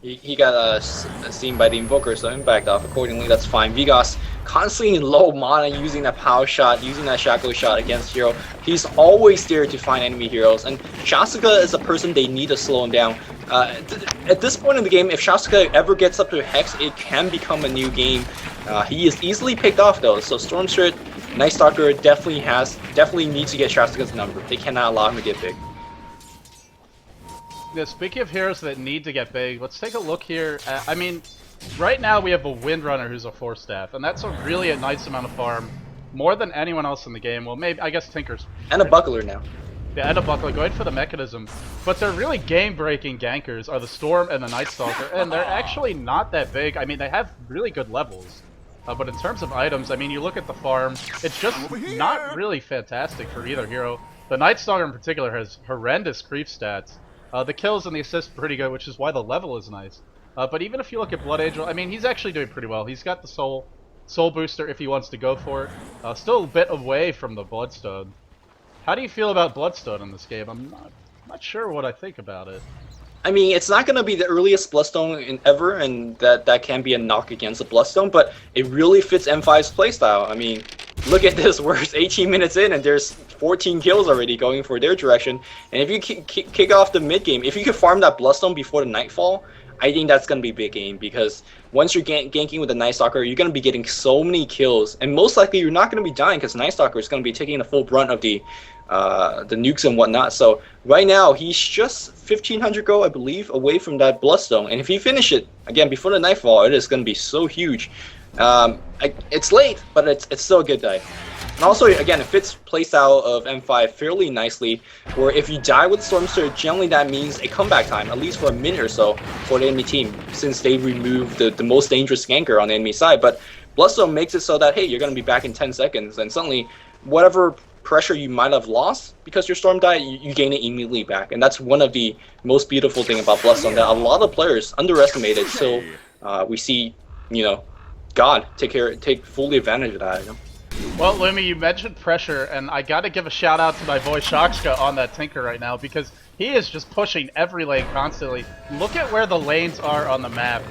He got seen by the invoker, so he backed off accordingly. That's fine. Vigas constantly in low mana, using that power shot, using that shackle shot against hero. He's always there to find enemy heroes, and Shasuka is a person they need to slow him down. At this point in the game, if Shasuka ever gets up to Hex, it can become a new game. He is easily picked off though, so Stormstrict, Nightstalker definitely needs to get Shasuka's number. They cannot allow him to get big. Yeah, speaking of heroes that need to get big, let's take a look here. I mean, right now we have a Windrunner who's a 4-staff, and that's a really nice amount of farm. More than anyone else in the game. Well, maybe, I guess Tinker's... And a Buckler now. Yeah, and a Buckler, going for the mechanism. But they're really game-breaking gankers, are the Storm and the Nightstalker, and they're actually not that big. I mean, they have really good levels. But in terms of items, I mean, you look at the farm, it's just not really fantastic for either hero. The Nightstalker in particular has horrendous creep stats. The kills and the assists pretty good, which is why the level is nice. But even if you look at Blood Angel, I mean, he's actually doing pretty well. He's got the soul booster if he wants to go for it. Still a bit away from the Bloodstone. How do you feel about Bloodstone in this game? I'm not sure what I think about it. I mean, it's not going to be the earliest Bloodstone ever, and that can be a knock against the Bloodstone, but it really fits M5's playstyle. I mean, look at this, we're 18 minutes in and there's 14 kills already going for their direction. And if you kick off the mid game, if you can farm that Bloodstone before the Nightfall, I think that's going to be a big game, because once you're ganking with the Nightstalker, you're going to be getting so many kills, and most likely you're not going to be dying because Nightstalker is going to be taking the full brunt of the nukes and whatnot. So right now he's just 1,500 gold, I believe, away from that Bloodstone, and if he finish it again before the Nightfall, it is going to be so huge. It's late, but it's still a good day. And also, again, it fits playstyle of M5 fairly nicely, where if you die with Stormster, generally that means a comeback time, at least for a minute or so, for the enemy team, since they removed the most dangerous ganker on the enemy side. But Bloodstone makes it so that, hey, you're going to be back in 10 seconds, and suddenly, whatever pressure you might have lost because your Storm died, you gain it immediately back. And that's one of the most beautiful thing about Bloodstone, that a lot of players underestimate it, so we see, you know, God take fully advantage of that, you know? Well, Lumi, you mentioned pressure, and I gotta give a shout out to my boy Shakska on that Tinker right now, because he is just pushing every lane constantly. Look at where the lanes are on the map.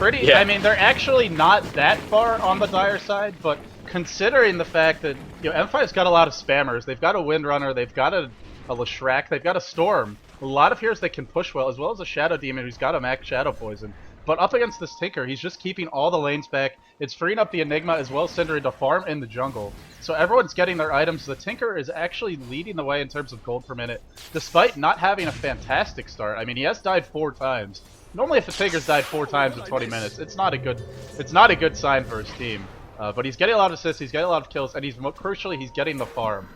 I mean, they're actually not that far on the dire side, but considering the fact that, you know, M5's got a lot of spammers, they've got a Windrunner, they've got a leshrac, they've got a Storm, a lot of heroes that can push well, as well as a Shadow Demon who's got a max Shadow Poison. But up against this Tinker, he's just keeping all the lanes back. It's freeing up the Enigma as well as synderen to farm in the jungle. So everyone's getting their items. The Tinker is actually leading the way in terms of gold per minute, despite not having a fantastic start. I mean, he has died 4 times. Normally, if a Tinker's died 4 times in 20 minutes, it's not a good sign for his team. But he's getting a lot of assists, he's getting a lot of kills, and crucially, he's getting the farm.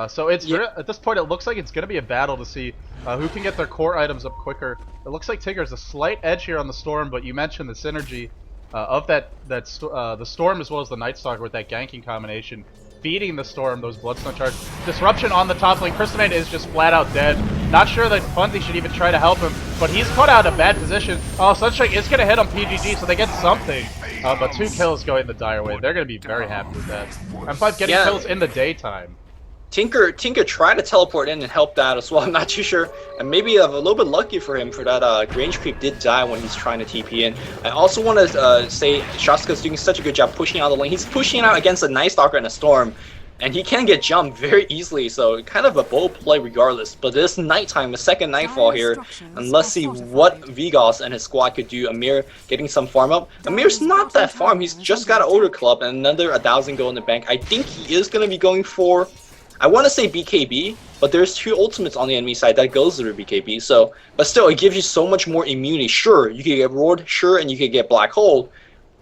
So it's at this point, it looks like it's going to be a battle to see who can get their core items up quicker. It looks like Tinker's a slight edge here on the Storm, but you mentioned the synergy of the Storm as well as the Nightstalker with that ganking combination, feeding the Storm those Bloodstone charges. Disruption on the top lane. Crystalline is just flat out dead. Not sure that Funzy should even try to help him, but he's put out a bad position. Oh, Sunstrike is going to hit on PGG, so they get something. But 2 kills going the dire way. They're going to be very happy with that. M5 getting kills in the daytime. Tinker tried to teleport in and help that as well. I'm not too sure, and maybe a little bit lucky for him for that range creep did die when he's trying to TP in. I also want to say Shaska's doing such a good job pushing out the lane. He's pushing out against a Nightstalker and a Storm. and he can get jumped very easily, so kind of a bold play regardless. But this nighttime, a second nightfall here, and let's see what Vigos and his squad could do. Admir getting some farm up. Admir's not that farm, he's just got an Order Club and another 1,000 gold in the bank. I think he is going to be going for, I want to say BKB, but there's 2 ultimates on the enemy side that goes through BKB, so, but still, it gives you so much more immunity. Sure, you can get roared, sure, and you can get black hole,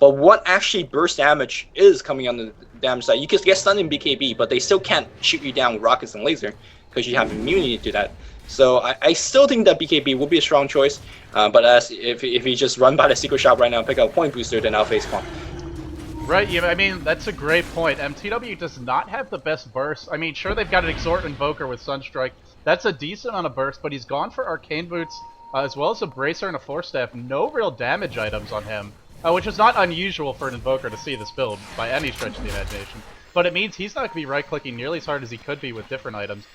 but what actually burst damage is coming on the damage side? You can get stunned in BKB, but they still can't shoot you down with rockets and laser because you have immunity to that. So I still think that BKB will be a strong choice, but if you just run by the secret shop right now and pick up a point booster, then I'll face comp. Right, yeah, I mean, that's a great point. mTW does not have the best burst. I mean, sure, they've got an Exhort Invoker with Sunstrike. That's a decent amount of burst, but he's gone for Arcane Boots, as well as a Bracer and a Force Staff. No real damage items on him. Which is not unusual for an Invoker to see this build, by any stretch of the imagination. But it means he's not going to be right-clicking nearly as hard as he could be with different items.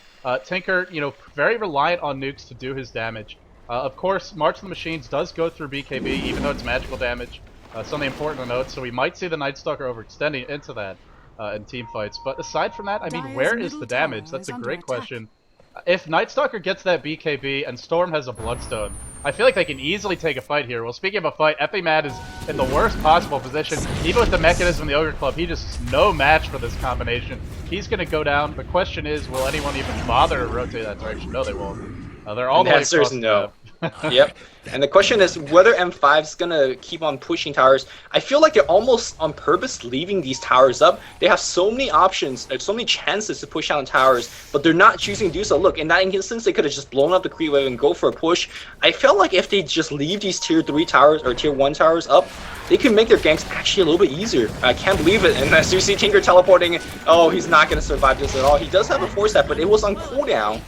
Tinker, you know, very reliant on nukes to do his damage. Of course, March of the Machines does go through BKB, even though it's magical damage. Something important to note, so we might see the Nightstalker overextending into that in team fights. But aside from that, I mean, where is the damage? That's a great question. If Nightstalker gets that BKB and Storm has a Bloodstone, I feel like they can easily take a fight here. Well, speaking of a fight, Mad is in the worst possible position. Even with the mechanism in the Ogre Club, he just is no match for this combination. He's going to go down. The question is, will anyone even bother to rotate that direction? No, they won't. They're all the way across the map. Yep. And the question is whether M5 is going to keep on pushing towers. I feel like they're almost on purpose leaving these towers up. They have so many options, so many chances to push down towers, but they're not choosing to do so. Look, in that instance, they could have just blown up the creep wave and go for a push. I felt like if they just leave these tier 3 towers or tier 1 towers up, they can make their ganks actually a little bit easier. I can't believe it. And as you see Tinker teleporting, oh, he's not going to survive this at all. He does have a force step, but it was on cooldown.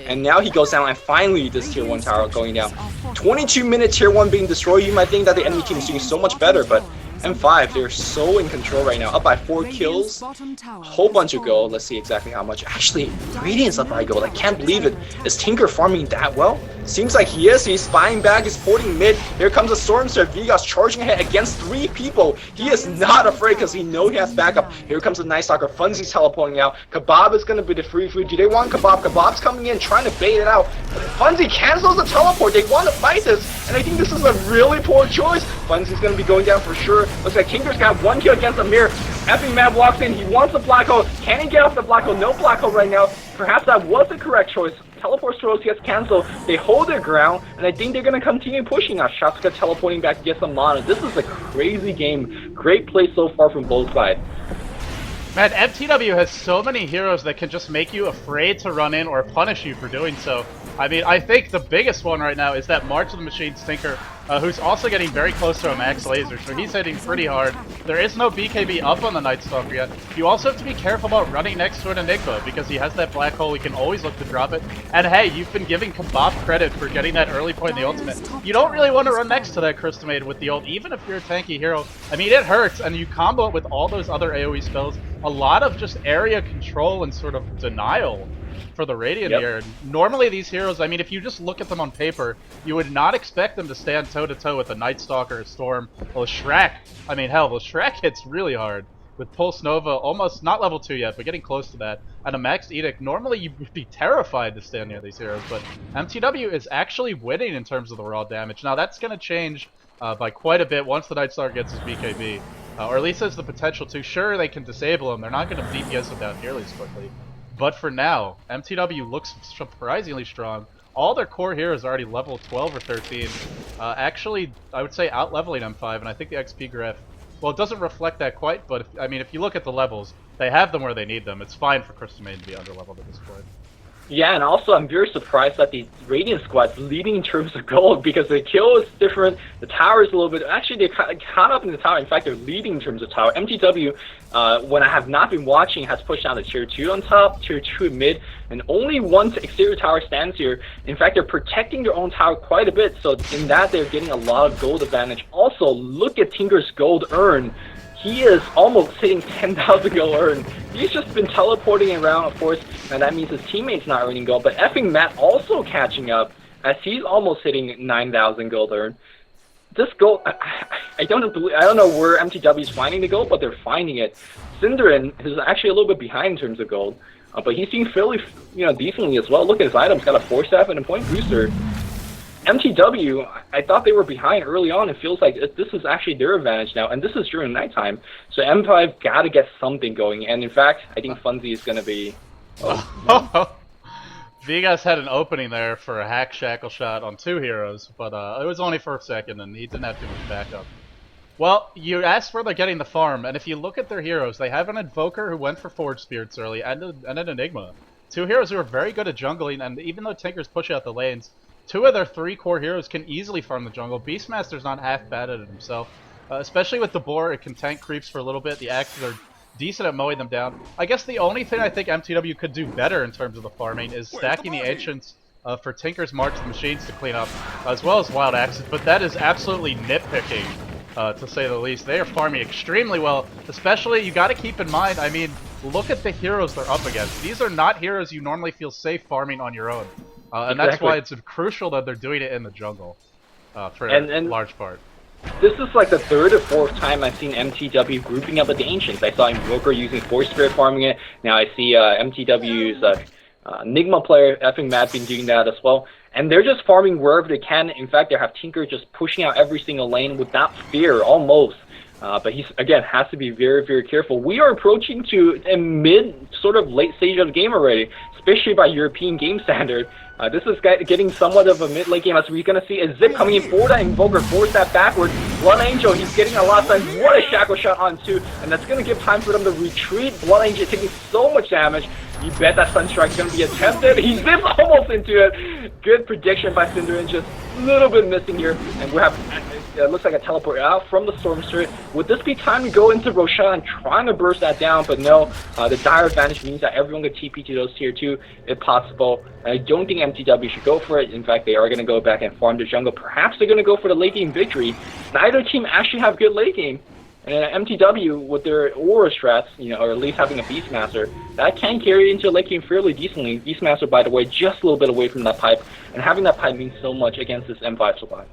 And now he goes down, and finally this tier 1 tower going down. 22-minute tier 1 being destroyed. You might think that the enemy team is doing so much better, but M5, they're so in control right now. Up by 4 kills, whole bunch of gold. Let's see exactly how much. Actually, Radiant's up by gold. I can't believe it. Is Tinker farming that well? Seems like he is. He's spying back, he's porting mid. Here comes a Stormster. Vigos charging ahead against 3 people. He is not afraid because he knows he has backup. Here comes the Nightstalker. Funzy's teleporting out. Kebab is going to be the free food. Do they want Kebab? Kebab's coming in, trying to bait it out. Funzy cancels the teleport. They want to fight this, and I think this is a really poor choice. Funzy's going to be going down for sure. Looks like Tinker's got 1 kill against Admir. Mad walks in. He wants the black hole. Can he get off the black hole? No black hole right now. Perhaps that was the correct choice. Teleport throws gets cancelled. They hold their ground, and I think they're going to continue pushing now. Shoutcast teleporting back to get some mana. This is a crazy game. Great play so far from both sides. Man, mTW has so many heroes that can just make you afraid to run in or punish you for doing so. I mean, I think the biggest one right now is that March of the Machines Tinker, who's also getting very close to a max laser, so he's hitting pretty hard. There is no BKB up on the Nightstalker yet. You also have to be careful about running next to an Enigma, because he has that black hole, he can always look to drop it. And hey, you've been giving Kebab credit for getting that early point in the ultimate. You don't really want to run next to that Crystal Maid with the ult, even if you're a tanky hero. I mean, it hurts, and you combo it with all those other AoE spells. A lot of just area control and sort of denial for the Radiant here. Normally these heroes, I mean, if you just look at them on paper, you would not expect them to stand toe-to-toe with a Nightstalker, Storm, leshrac. I mean, hell, leshrac hits really hard. With Pulse Nova, almost, not level 2 yet, but getting close to that, and a Maxed Edict, normally you would be terrified to stand near these heroes, but mTW is actually winning in terms of the raw damage. Now that's going to change by quite a bit once the Nightstalker gets his BKB. Or at least has the potential to. Sure, they can disable him, they're not going to DPS him down nearly as quickly. But for now, mTW looks surprisingly strong. All their core heroes are already level 12 or 13. Actually, I would say out-leveling M5, and I think the XP graph, well, it doesn't reflect that quite, but I mean, if you look at the levels, they have them where they need them. It's fine for Crystal Maiden to be under-leveled at this point. Yeah, and also I'm very surprised that the Radiant squad's leading in terms of gold, because the kill is different, the tower is a little bit, actually they caught up in the tower. In fact, they're leading in terms of tower. mTW, when I have not been watching, has pushed down to tier 2 on top, tier 2 in mid, and only 1 exterior tower stands here. In fact, they're protecting their own tower quite a bit, so in that they're getting a lot of gold advantage. Also, look at Tinker's gold earn. He is almost hitting 10,000 gold earn. He's just been teleporting around, of course, and that means his teammates not earning gold, but Matt also catching up, as he's almost hitting 9,000 gold earn. this gold, I don't know where mTW is finding the gold, but they're finding it. Synderen is actually a little bit behind in terms of gold, but he's doing fairly, decently as well. Look at his items, got a 4-7 and a point booster. mTW, I thought they were behind early on. It feels like this is actually their advantage now, and this is during nighttime. So M5 got to get something going, and in fact, I think Funzy is going to be... Vegas had an opening there for a hack shackle shot on 2 heroes, but it was only for a second, and he didn't have too much backup. Well, you asked where they're getting the farm, and if you look at their heroes, they have an invoker who went for Forge Spirits early, and an enigma. 2 heroes who are very good at jungling, and even though Tinkers push out the lanes, 2 of their 3 core heroes can easily farm the jungle. Beastmaster's not half bad at it himself, especially with the boar. It can tank creeps for a little bit. The axes are decent at mowing them down. I guess the only thing I think mTW could do better in terms of the farming is stacking the ancients for Tinker's March the Machines to clean up, as well as wild axes, but that is absolutely nitpicking, to say the least. They are farming extremely well, especially, you gotta keep in mind, I mean, look at the heroes they're up against. These are not heroes you normally feel safe farming on your own, and that's why it's crucial that they're doing it in the jungle, for a large part. This is like the 3rd or 4th time I've seen mTW grouping up with the Ancients. I saw Invoker using Force Spirit farming it. Now I see mTW's Enigma player, effing Matt, been doing that as well. And they're just farming wherever they can. In fact, they have Tinker just pushing out every single lane without fear, almost. But he's, again, has to be very, very careful. We are approaching to a mid, sort of late stage of the game already, especially by European game standard. This is getting somewhat of a mid-late game, as we're going to see a Zip coming in for that Invoker, force that backward. Blood Angel, he's getting a lot of time. What a shackle shot on 2, and that's going to give time for them to retreat. Blood Angel taking so much damage. You bet that Sunstrike is going to be attempted. He zips almost into it. Good prediction by Synderen, just a little bit missing here. And we have, it looks like a teleport out from the Storm Spirit. Would this be time to go into Roshan, trying to burst that down? But no, the dire advantage means that everyone could TP to those tier 2 if possible. I don't think mTW should go for it. In fact, they are going to go back and farm the jungle. Perhaps they're going to go for the late game victory. Neither team actually have good late game. And mTW, with their aura strats, or at least having a Beastmaster, that can carry into late game fairly decently. Beastmaster, by the way, just a little bit away from that pipe, and having that pipe means so much against this M5 supply.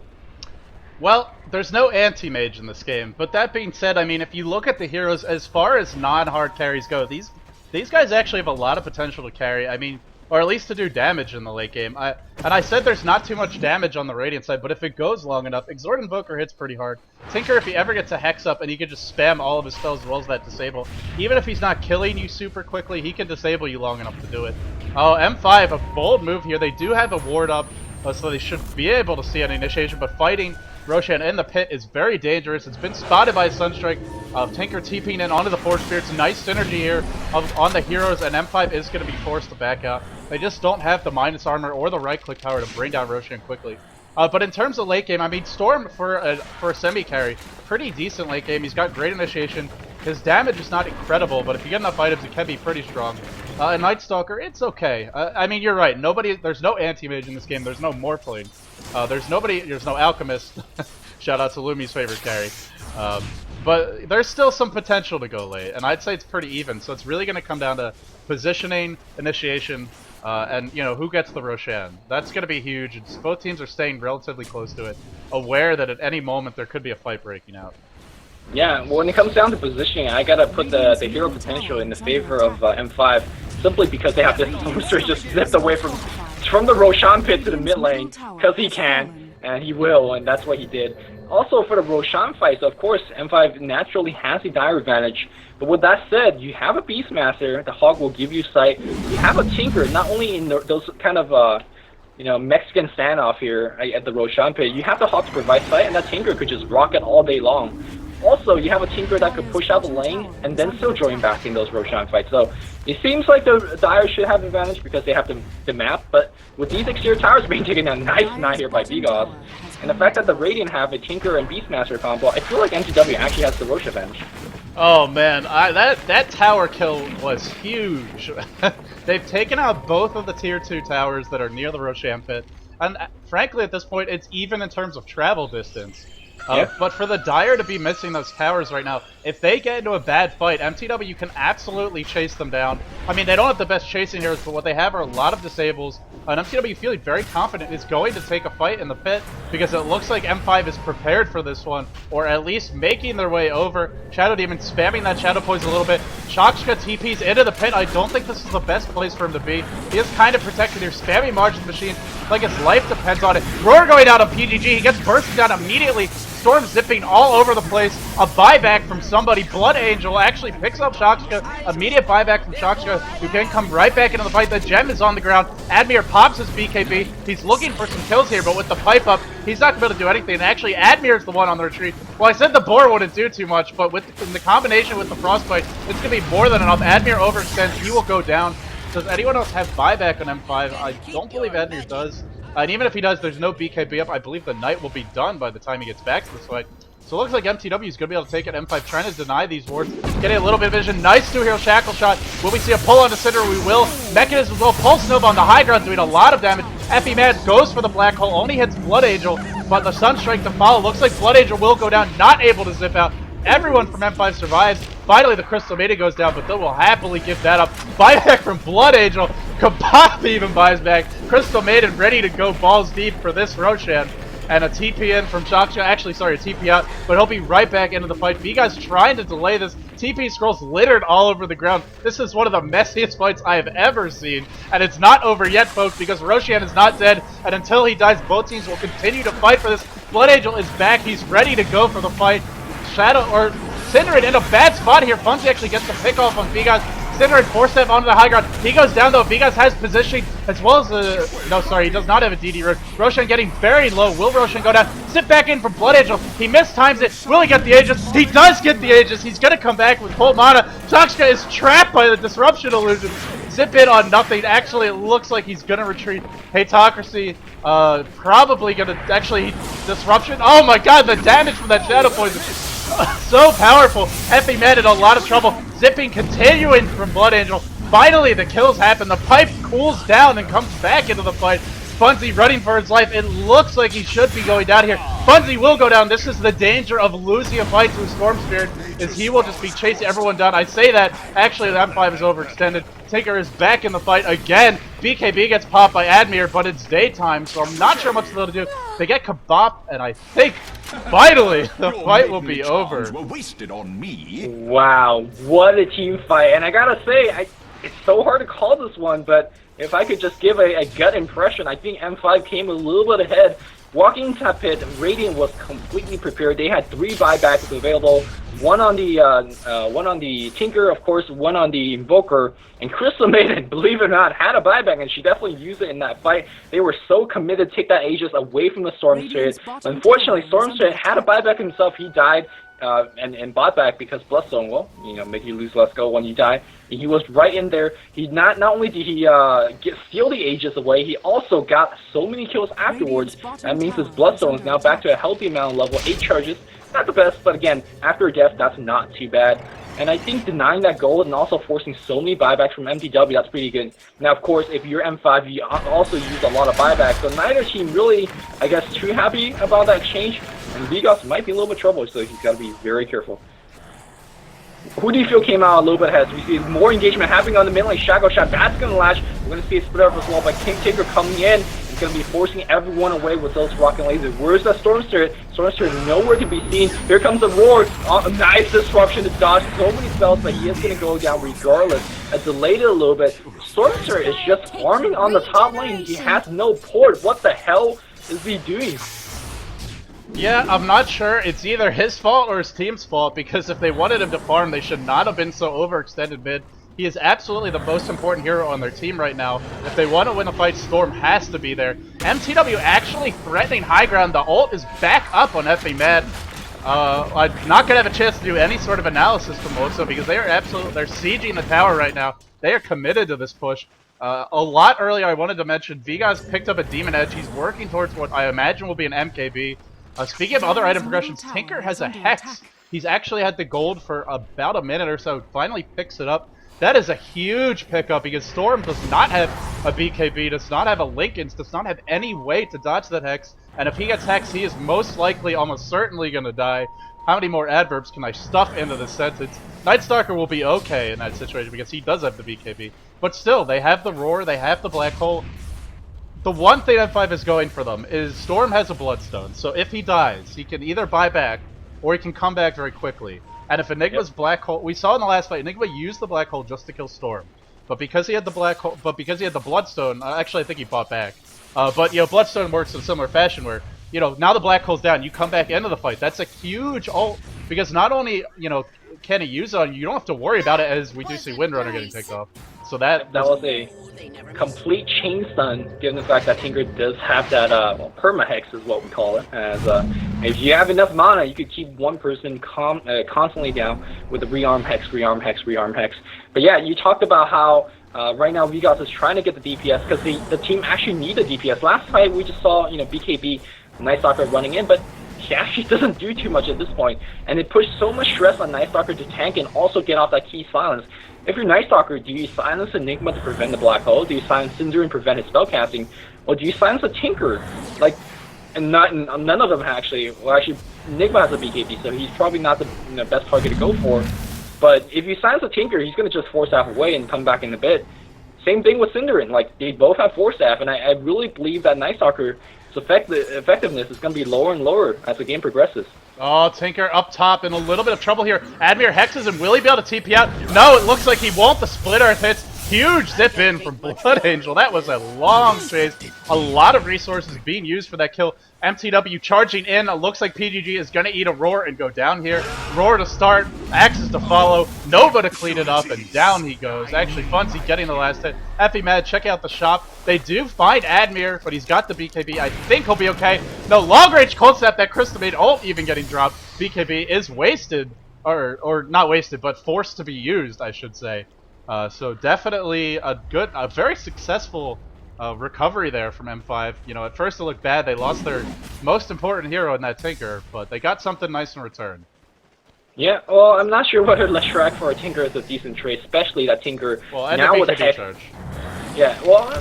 Well, there's no anti-mage in this game, but that being said, I mean, if you look at the heroes, as far as non-hard carries go, these guys actually have a lot of potential to carry. I mean, or at least to do damage in the late game. And I said there's not too much damage on the Radiant side, but if it goes long enough, Exhort Invoker hits pretty hard. Tinker, if he ever gets a Hex up and he can just spam all of his spells as well as that disable, even if he's not killing you super quickly, he can disable you long enough to do it. Oh, M5, a bold move here. They do have a ward up, so they should be able to see an initiation, but fighting Roshan in the pit is very dangerous. It's been spotted by Sunstrike. Tinker TPing in onto the Force Spirits. Nice synergy here on the heroes, and M5 is going to be forced to back out. They just don't have the minus armor or the right-click power to bring down Roshan quickly. But in terms of late game, I mean, Storm for a semi-carry, pretty decent late game. He's got great initiation. His damage is not incredible, but if you get enough items, it can be pretty strong. And Nightstalker, it's okay. I mean, you're right. There's no anti-mage in this game. There's no Morphling. There's no Alchemist. Shout out to Lumi's favorite carry. But there's still some potential to go late, and I'd say it's pretty even. So it's really going to come down to positioning, initiation, and who gets the Roshan. That's going to be huge. Both teams are staying relatively close to it, aware that at any moment there could be a fight breaking out. Yeah, well, when it comes down to positioning, I gotta put the hero potential in the favor of M5, simply because they have this booster just zipped away from the Roshan pit to the mid lane, because he can, and he will, and that's what he did. Also, for the Roshan fights, of course, M5 naturally has the dire advantage, but with that said, you have a Beastmaster, the Hog will give you sight, you have a Tinker, not only in those kind of Mexican standoff here at the Roshan pit, you have the Hog to provide sight, and that Tinker could just rock it all day long. Also, you have a Tinker that could push out the lane and then still join back in those Roshan fights. So it seems like the Dire should have the advantage because they have the map, but with these exterior towers being taken down, nice here by Vigos, and the fact that the Radiant have a Tinker and Beastmaster combo, I feel like mTW actually has the Rosh advantage. Oh man, that tower kill was huge. They've taken out both of the tier 2 towers that are near the Roshan pit, and frankly at this point it's even in terms of travel distance. But for the Dire to be missing those towers right now, if they get into a bad fight, mTW can absolutely chase them down. I mean, they don't have the best chasing heroes, but what they have are a lot of disables. And mTW feeling very confident is going to take a fight in the pit because it looks like M5 is prepared for this one, or at least making their way over. Shadow Demon spamming that Shadow Poison a little bit. shoutcast TPs into the pit. I don't think this is the best place for him to be. He is kind of protected here, spamming Margin Machine like his life depends on it. Roar going down on PGG. He gets bursted down immediately. Storm zipping all over the place. A buyback from somebody. Blood Angel actually picks up shoutcast. Immediate buyback from shoutcast, who can come right back into the fight. The gem is on the ground. Admir pops his BKB. He's looking for some kills here, but with the pipe up, he's not going to be able to do anything. And actually, Admir is the one on the retreat. Well, I said the boar wouldn't do too much, but with the combination with the frostbite, it's going to be more than enough. Admir overextends. He will go down. Does anyone else have buyback on M5? I don't believe Admir does. And even if he does, there's no BKB up. I believe the Knight will be done by the time he gets back to this fight. So it looks like mTW is going to be able to take it. M5 trying to deny these wards. Getting a little bit of vision. Nice 2-hero shackle shot. Will we see a pull on the Synderen? We will. Mechanism will. Pulse Nova on the high ground doing a lot of damage. Effie Mad goes for the Black Hole. Only hits Blood Angel, but the Sunstrike to follow. Looks like Blood Angel will go down. Not able to zip out. Everyone from M5 survives. Finally, the Crystal Maiden goes down, but they will happily give that up. Buyback from Blood Angel. Kabop even buys back. Crystal Maiden ready to go balls deep for this Roshan. And a TP in from shoutcast. Actually, sorry, a TP out, but he'll be right back into the fight. Viga's trying to delay this. TP scrolls littered all over the ground. This is one of the messiest fights I have ever seen. And it's not over yet, folks, because Roshan is not dead. And until he dies, both teams will continue to fight for this. Blood Angel is back. He's ready to go for the fight. Synderen in a bad spot here. Funky actually gets the pick off on Vigas. Synderen 4-step onto the high ground. He goes down though. Vigas has positioning as well as the... No, sorry, he does not have a DD root. Roshan getting very low. Will Roshan go down? Sit back in from Blood Angel. He mistimes it. Will he get the Aegis? He does get the Aegis. He's going to come back with full mana. shoutcast is trapped by the Disruption Illusion. Zip in on nothing. Actually, it looks like he's going to retreat. Hatocracy probably going to... Actually, Disruption. Oh my god, the damage from that Shadow Poison. So powerful. Effie Mad in a lot of trouble. Zipping continuing from Blood Angel. Finally, the kills happen. The pipe cools down and comes back into the fight. Funzy running for his life. It looks like he should be going down here. Funzy will go down. This is the danger of losing a fight to a Storm Spirit, is he will just be chasing everyone down. I say that. Actually, the M5 is overextended. Tinker is back in the fight again. BKB gets popped by Admir, but it's daytime, so I'm not sure much they'll do. They get Kabop, and I think, finally, the fight will be over. Were wasted on me. Wow, what a team fight. And I gotta say, it's so hard to call this one, but if I could just give a gut impression, I think M5 came a little bit ahead. Walking into that pit, Radiant was completely prepared. They had 3 buybacks available. One on the Tinker, of course, one on the Invoker, and Crystal Maiden, believe it or not, had a buyback, and she definitely used it in that fight. They were so committed to take that Aegis away from the Storm Spirit. Unfortunately, Storm Spirit had a buyback himself. He died and bought back because Bloodstone will, make you lose less go when you die. He was right in there. He not only did he steal the Aegis away, he also got so many kills afterwards. That means his Bloodstone is now back to a healthy amount of level 8 charges. Not the best, but again, after death, that's not too bad. And I think denying that gold and also forcing so many buybacks from mTW, that's pretty good. Now, of course, if you're M5, you also use a lot of buybacks. So neither team really, I guess, too happy about that exchange. And Vigas might be a little bit trouble, so he's got to be very careful. Who do you feel came out a little bit ahead? So we see more engagement happening on the mid lane. Shadow Shot, that's going to lash. We're going to see a split up as well by Tinker coming in. He's going to be forcing everyone away with those rocket lasers. Where's that Storm Spirit? Storm Spirit is nowhere to be seen. Here comes the Roar. Nice disruption to dodge so many spells, but he is going to go down regardless. Delayed it a little bit. Storm Spirit is just farming on the top lane. He has no port. What the hell is he doing? Yeah, I'm not sure. It's either his fault or his team's fault, because if they wanted him to farm, they should not have been so overextended mid. He is absolutely the most important hero on their team right now. If they want to win a fight, Storm has to be there. mTW actually threatening high ground. The ult is back up on Effie Mad. I'm not going to have a chance to do any sort of analysis from Oso, because they're sieging the tower right now. They are committed to this push. A lot earlier I wanted to mention, Vigas picked up a Demon Edge. He's working towards what I imagine will be an MKB. Speaking of other item progressions, Tinker has a Hex. He's actually had the gold for about a minute or so. Finally picks it up. That is a huge pickup because Storm does not have a BKB, does not have a Linken's, does not have any way to dodge that Hex. And if he gets Hex, he is most likely, almost certainly going to die. How many more adverbs can I stuff into this sentence? Nightstalker will be okay in that situation because he does have the BKB. But still, they have the Roar, they have the Black Hole. The one thing M5 is going for them is Storm has a Bloodstone, so if he dies, he can either buy back, or he can come back very quickly. And if Enigma's Black Hole, we saw in the last fight, Enigma used the Black Hole just to kill Storm. But because he had the Black Hole, because he had the Bloodstone, actually I think he bought back. But, you know, Bloodstone works in a similar fashion where, you know, now the Black Hole's down, you come back into the fight. That's a huge ult, because not only, you know, can he use it on you, you don't have to worry about it as we do see Windrunner getting picked off. So that was a complete chain stun, given the fact that Tinker does have that well, perma-hex is what we call it. As if you have enough mana, you could keep one person constantly down with the rearm hex, rearm hex, rearm hex. But yeah, you talked about how right now Vigas is trying to get the DPS because the team actually need the DPS. Last fight we just saw, you know, BKB, Nightstalker running in, but he actually doesn't do too much at this point, and it pushed so much stress on Nightstalker to tank and also get off that key silence. If you're Nightstalker, do you silence Enigma to prevent the Black Hole? Do you silence Synderen to prevent his spellcasting? Or do you silence a Tinker? Like, and none of them actually. Well, actually, Enigma has a BKB, so he's probably not the best target to go for. But if you silence a Tinker, he's going to just Force Staff away and come back in a bit. Same thing with Synderen. Like, they both have Force Staff, and I really believe that Nightstalker's effectiveness is going to be lower and lower as the game progresses. Oh, Tinker up top in a little bit of trouble here. Admir hexes him. Will he be able to TP out? No, it looks like he won't. The Split Earth hits. Huge zip in from Blood Angel. That was a long chase. A lot of resources being used for that kill. mTW charging in. It looks like PGG is going to eat a Roar and go down here. Roar to start. Axes to follow. Nova to clean it up, and down he goes. Actually, Funzy getting the last hit. Effie Mad, check out the shop. They do find Admir, but he's got the BKB. I think he'll be okay. No, long range cold snap. That Crystal Maid ult even getting dropped. BKB is wasted. Or not wasted, but forced to be used, I should say. So definitely a very successful recovery there from M5. You know, at first it looked bad. They lost their most important hero in that Tinker, but they got something nice in return. Yeah, well, I'm not sure whether leshrac for a Tinker is a decent trade, especially that Tinker well, now with a hex. Charge. Yeah, well,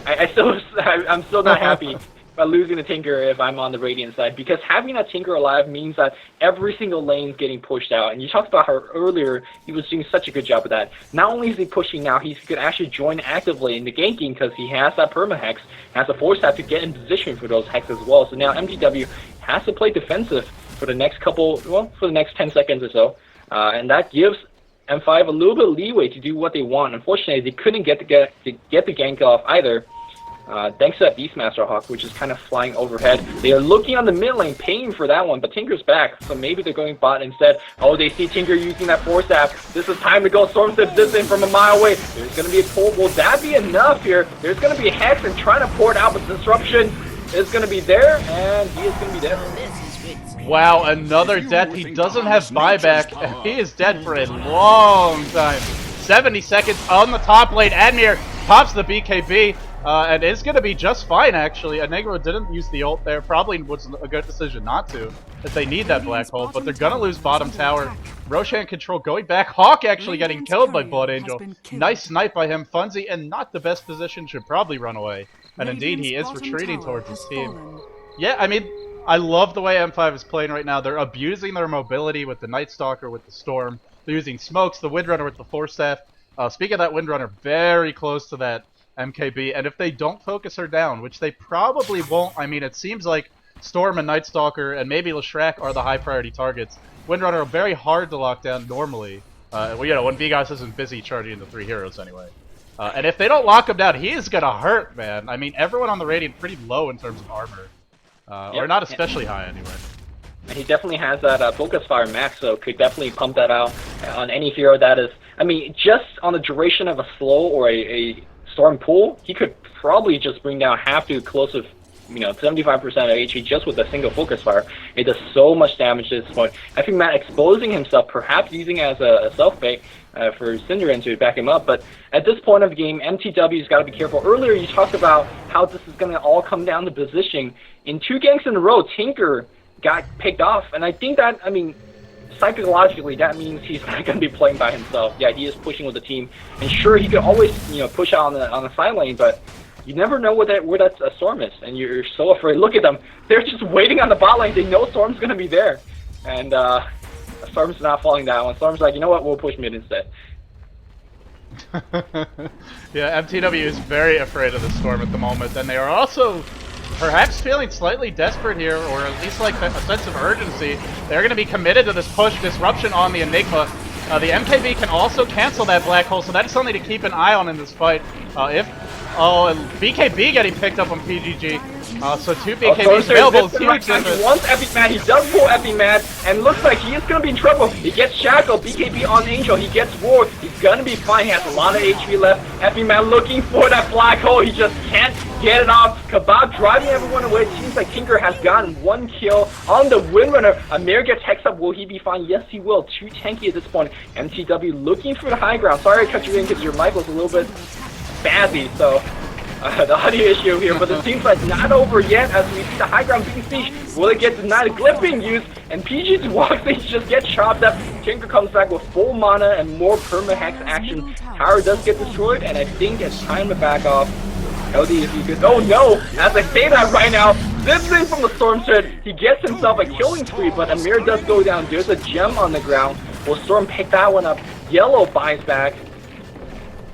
I'm still not happy about losing the Tinker if I'm on the Radiant side, because having that Tinker alive means that every single lane is getting pushed out. And you talked about how earlier he was doing such a good job of that. Not only is he pushing now, he could actually join actively in the ganking because he has that perma-hex, has a Force Staff to get in position for those hexes as well. So now mTW has to play defensive for the next for the next 10 seconds or so. And that gives M5 a little bit of leeway to do what they want. Unfortunately, they couldn't get the gank off either. Thanks to that Beastmaster Hawk, which is kind of flying overhead. They are looking on the mid lane, paying for that one, but Tinker's back, so maybe they're going bot instead. Oh, they see Tinker using that Force Staff. This is time to go. Storm Step this in from a mile away. There's going to be a pull. Will that be enough here? There's going to be a Hex and trying to pour it out, but Disruption is going to be there, and he is going to be dead. Wow, another death. He doesn't have buyback. He is dead for a long time. 70 seconds on the top lane. Admir pops the BKB. And it's going to be just fine, actually. Enigma didn't use the ult there. Probably was a good decision not to, if they need that Black Hole. But they're going to lose bottom tower. Roshan control going back. Hawk actually getting killed by Blood Angel. Nice snipe by him. Funzy in not the best position. Should probably run away. And indeed, he is retreating towards his team. Yeah, I mean, I love the way M5 is playing right now. They're abusing their mobility with the Nightstalker, with the Storm. They're using smokes, the Windrunner with the Force Staff. Speaking of that Windrunner, very close to that MKB, and if they don't focus her down, which they probably won't, I mean, it seems like Storm and Nightstalker and maybe leshrac are the high priority targets. Windrunner are very hard to lock down normally, well, you know, when Vigas isn't busy charging the 3 heroes anyway. And if they don't lock him down, he is gonna hurt, man. I mean, everyone on the Radiant pretty low in terms of armor, or not especially high anyway. And he definitely has that Focus Fire max, so could definitely pump that out on any hero that is, I mean, just on the duration of a slow or a Storm pool, he could probably just bring down half to close to, you know, 75% of HP just with a single Focus Fire. It does so much damage at this point. I think Matt exposing himself, perhaps using it as a self-bait for Synderen to back him up, but at this point of the game, mTW's got to be careful. Earlier you talked about how this is going to all come down to positioning. In 2 ganks in a row, Tinker got picked off, and I think that, I mean, psychologically, that means he's not going to be playing by himself. The idea is pushing with the team, and sure, he could always, you know, push out on the side lane, but you never know where that Storm is, and you're so afraid. Look at them. They're just waiting on the bot lane. They know Storm's going to be there. And Storm's not falling down. Storm's like, you know what, we'll push mid instead. Yeah, mTW is very afraid of the Storm at the moment, and they are also perhaps feeling slightly desperate here, or at least like a sense of urgency. They're going to be committed to this push disruption on the Enigma. The MKB can also cancel that black hole, so that's something to keep an eye on in this fight. And BKB getting picked up on PGG. So 2 BKBs available. Huge he wants Epic Mad, he does pull Epic Mad, and looks like he is going to be in trouble. He gets shackled, BKB on Angel, he gets Ward, he's going to be fine, he has a lot of HP left. Epic Mad looking for that black hole, he just can't get it off. Kebab driving everyone away. It seems like Tinker has gotten 1 kill on the Windrunner. Amir gets hexed up, will he be fine? Yes he will, too tanky at this point. mTW looking for the high ground. Sorry I cut you in because your mic was a little bit spazzy, so the audio issue here, but it seems like not over yet as we see the high ground being sieged. Will it get denied? A glyph being used, and PG walks in, just get chopped up. Tinker comes back with full mana and more perma-hex action. Tower does get destroyed, and I think it's time to back off. LD, if you could. Oh no! As I say that right now, zips in from the Storm Thread. He gets himself a killing spree, but Amir does go down. There's a gem on the ground. Will Storm pick that one up? Yellow buys back.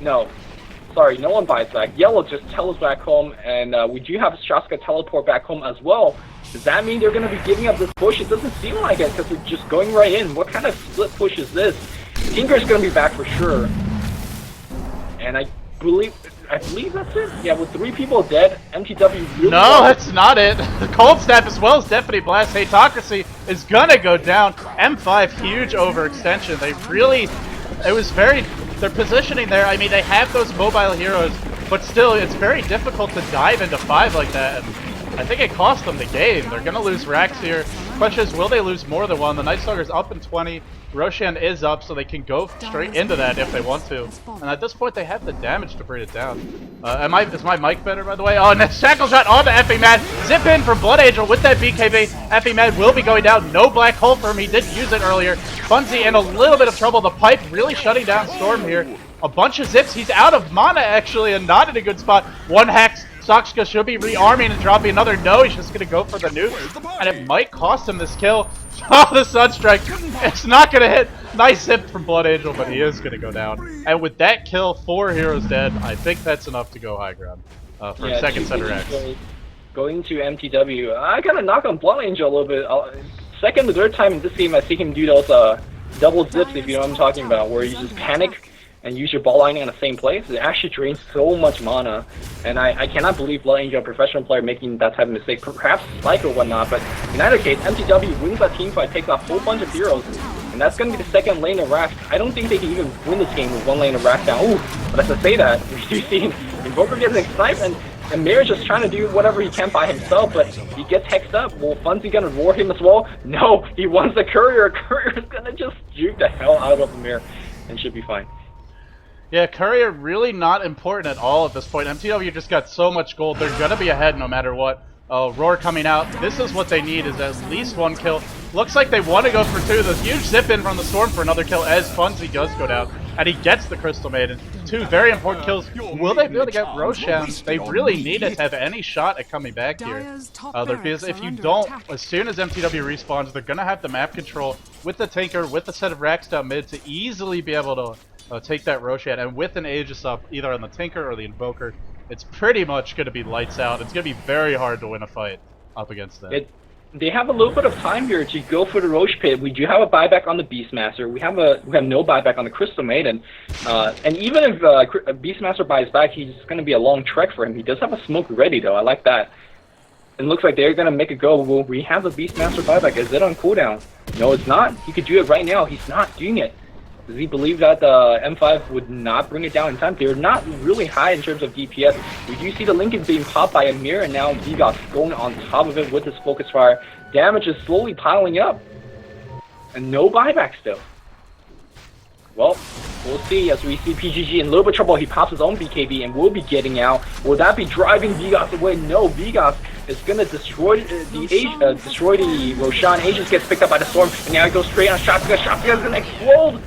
No. Sorry, no one buys back. Yellow just teles back home, and we do have Shaska teleport back home as well. Does that mean they're going to be giving up this push? It doesn't seem like it, because they're just going right in. What kind of split push is this? Tinker's going to be back for sure. And I believe that's it. Yeah, with 3 people dead, mTW really... No, that's not it. The Cold Snap as well as Deafening Blast. Hatocracy is going to go down. M5, huge overextension. They really... It was very... Their positioning there, I mean, they have those mobile heroes, but still, it's very difficult to dive into 5 like that, and I think it cost them the game. They're going to lose racks here. Question is, will they lose more than one? The Nightstalker's up in 20, Roshan is up, so they can go straight into that if they want to. And at this point, they have the damage to bring it down. Is my mic better, by the way? Oh, and that shackle shot on the Effing Mad. Zip in from Blood Angel with that BKB. Effing Mad will be going down. No black hole for him. He did use it earlier. Funzy in a little bit of trouble. The pipe really shutting down Storm here. A bunch of zips. He's out of mana, actually, and not in a good spot. 1 hex. Soxka should be rearming and dropping another. No, he's just going to go for the nuke. And it might cost him this kill. Oh, the Sunstrike. It's not going to hit. Nice zip from Blood Angel, but he is going to go down. And with that kill, 4 heroes dead, I think that's enough to go high ground for second center X. Going to mTW. I kind of knock on Blood Angel a little bit. Second or third time in this game, I see him do those double zips, if you know what I'm talking about, where you just panic and use your ball lining in the same place. It actually drains so much mana, and I cannot believe Blood Angel, a professional player, making that type of mistake. Perhaps Spike or whatnot, but in either case, mTW wins that team fight, takes off a whole bunch of heroes, and that's going to be the second lane of Rack. I don't think they can even win this game with 1 lane of Rack down. Ooh, but as I say that, we do see Invoker getting sniped, and Amir just trying to do whatever he can by himself, but he gets hexed up. Will Funzy gonna reward him as well? No, he wants the Courier. Courier's gonna just juke the hell out of Amir and should be fine. Yeah, Courier really not important at all at this point. mTW just got so much gold. They're going to be ahead no matter what. Roar coming out. This is what they need, is at least 1 kill. Looks like they want to go for 2. The huge zip in from the Storm for another kill as Funzy does go down. And he gets the Crystal Maiden. 2 very important kills. Will they be able to get Roshan? They really need to have any shot at coming back here. Because if you don't, as soon as mTW respawns, they're going to have the map control with the Tinker, with the set of racks down mid to easily be able to take that Roshan, and with an Aegis up either on the Tinker or the Invoker, it's pretty much going to be lights out. It's going to be very hard to win a fight up against that. They have a little bit of time here to go for the Roche Pit. We do have a buyback on the Beastmaster. We have no buyback on the Crystal Maiden. And even if Beastmaster buys back, he's going to be a long trek for him. He does have a smoke ready, though. I like that. It looks like they're going to make a go. Well, we have the Beastmaster buyback. Is it on cooldown? No, it's not. He could do it right now. He's not doing it. Does he believe that M5 would not bring it down in time? They're not really high in terms of DPS. We do see the Lincoln being popped by Amir, and now Vigos going on top of it with his Focus Fire. Damage is slowly piling up. And no buyback still. Well, we'll see as we see PGG in a little bit of trouble. He pops his own BKB and will be getting out. Will that be driving Vigos away? No, Vigos is going to destroy the Roshan. Aegis gets picked up by the Storm, and now he goes straight on Shotgun. Shotgun is going to explode.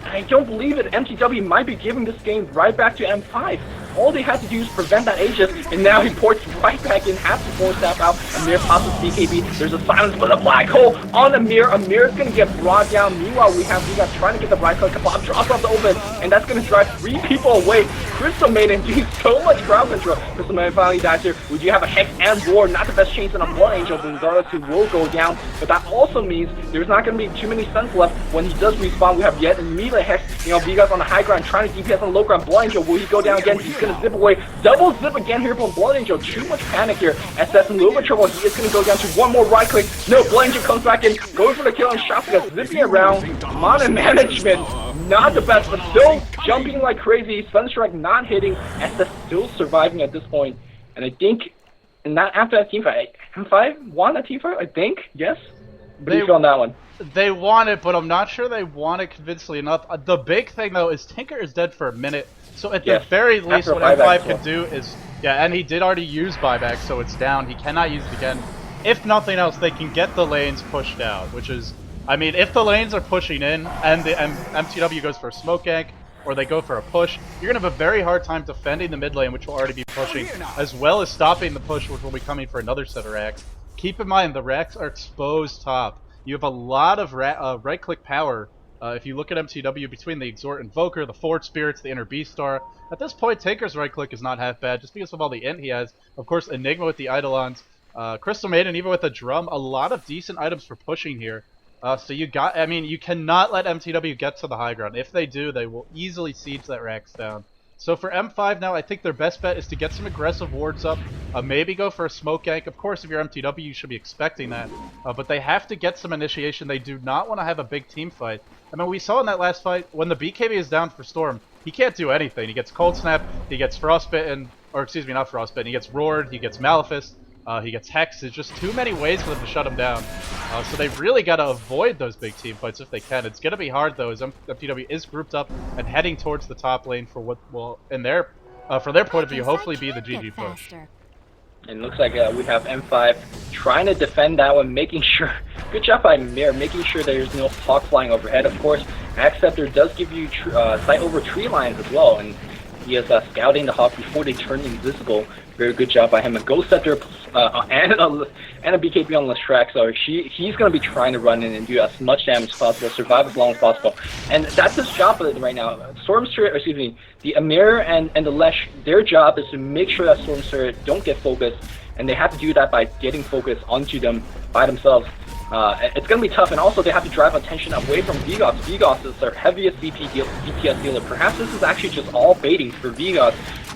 I don't believe it. mTW might be giving this game right back to M5. All they had to do is prevent that Aegis, and now he ports right back in, has to force that out. Admir pops his BKB. There's a silence, but a black hole on Admir. Admir is going to get brought down. Meanwhile, we have Vigas trying to get the right click. Bob drops off the open, and that's going to drive 3 people away. Crystal Maiden doing so much crowd control. Crystal Maiden finally dies here. We do have a Hex and Roar, not the best chance in a Blood Angel, but regardless, he will go down. But that also means there's not going to be too many stuns left. When he does respawn, we have yet immediate Hex. You know, Vigas on the high ground trying to DPS on the low ground. Blood Angel, will he go down again? He's going to zip away. Double zip again here from Blood Angel. Too much panic here. SS in a little bit of trouble. He is going to go down to one more right click. No, Blood Angel comes back in, going for the kill on Shoutcast, zipping around. Mana management, not the best, but still jumping like crazy. Sunstrike not hitting. SS still surviving at this point. And I think, and that after that team fight, M5 won that team fight, I think? Yes? What do you feel on that one? They won it, but I'm not sure they won it convincingly enough. The big thing, though, is Tinker is dead for a minute. So at the very least, what M5 can do is... Yeah, and he did already use buyback, so it's down. He cannot use it again. If nothing else, they can get the lanes pushed out, which is... I mean, if the lanes are pushing in, and the mTW goes for a smoke gank, or they go for a push, you're going to have a very hard time defending the mid lane, which will already be pushing, as well as stopping the push, which will be coming for another set of racks. Keep in mind, the racks are exposed top. You have a lot of right-click power. If you look at mTW, between the Exhort Invoker, the Forge Spirits, the Inner Beastar, at this point, Tinker's right-click is not half bad, just because of all the int he has. Of course, Enigma with the Eidolons, Crystal Maiden, even with a drum, a lot of decent items for pushing here. So you got, I mean, you cannot let mTW get to the high ground. If they do, they will easily siege that racks down. So for M5 now, I think their best bet is to get some aggressive wards up, maybe go for a smoke gank. Of course, if you're mTW, you should be expecting that. But they have to get some initiation. They do not want to have a big team fight. I mean, we saw in that last fight, when the BKB is down for Storm, he can't do anything. He gets Cold Snap, he gets Frostbitten, or excuse me, not Frostbitten, he gets Roared, he gets Maleficed. He gets Hex. There's just too many ways for them to shut him down. So they've really got to avoid those big team fights if they can. It's going to be hard, though, as mTW is grouped up and heading towards the top lane for what will, in their, from their point of view, hopefully be the GG push. And it looks like we have M5 trying to defend that one, making sure, good job by Mir, making sure there's no hawk flying overhead. Of course, Acceptor does give you sight over tree lines as well, and he is scouting the hawk before they turn invisible. Very good job by him. A Ghost Scepter and a BKB on leshrac, so he's going to be trying to run in and do as much damage as possible, survive as long as possible. And that's his job right now. Storm Spirit, excuse me, the Admir and the Lesh, their job is to make sure that Storm Spirit don't get focused, and they have to do that by getting focus onto them by themselves. It's going to be tough, and also they have to drive attention away from Vigas. Vigas is their heaviest DPS dealer. Perhaps this is actually just all baiting for Vigas.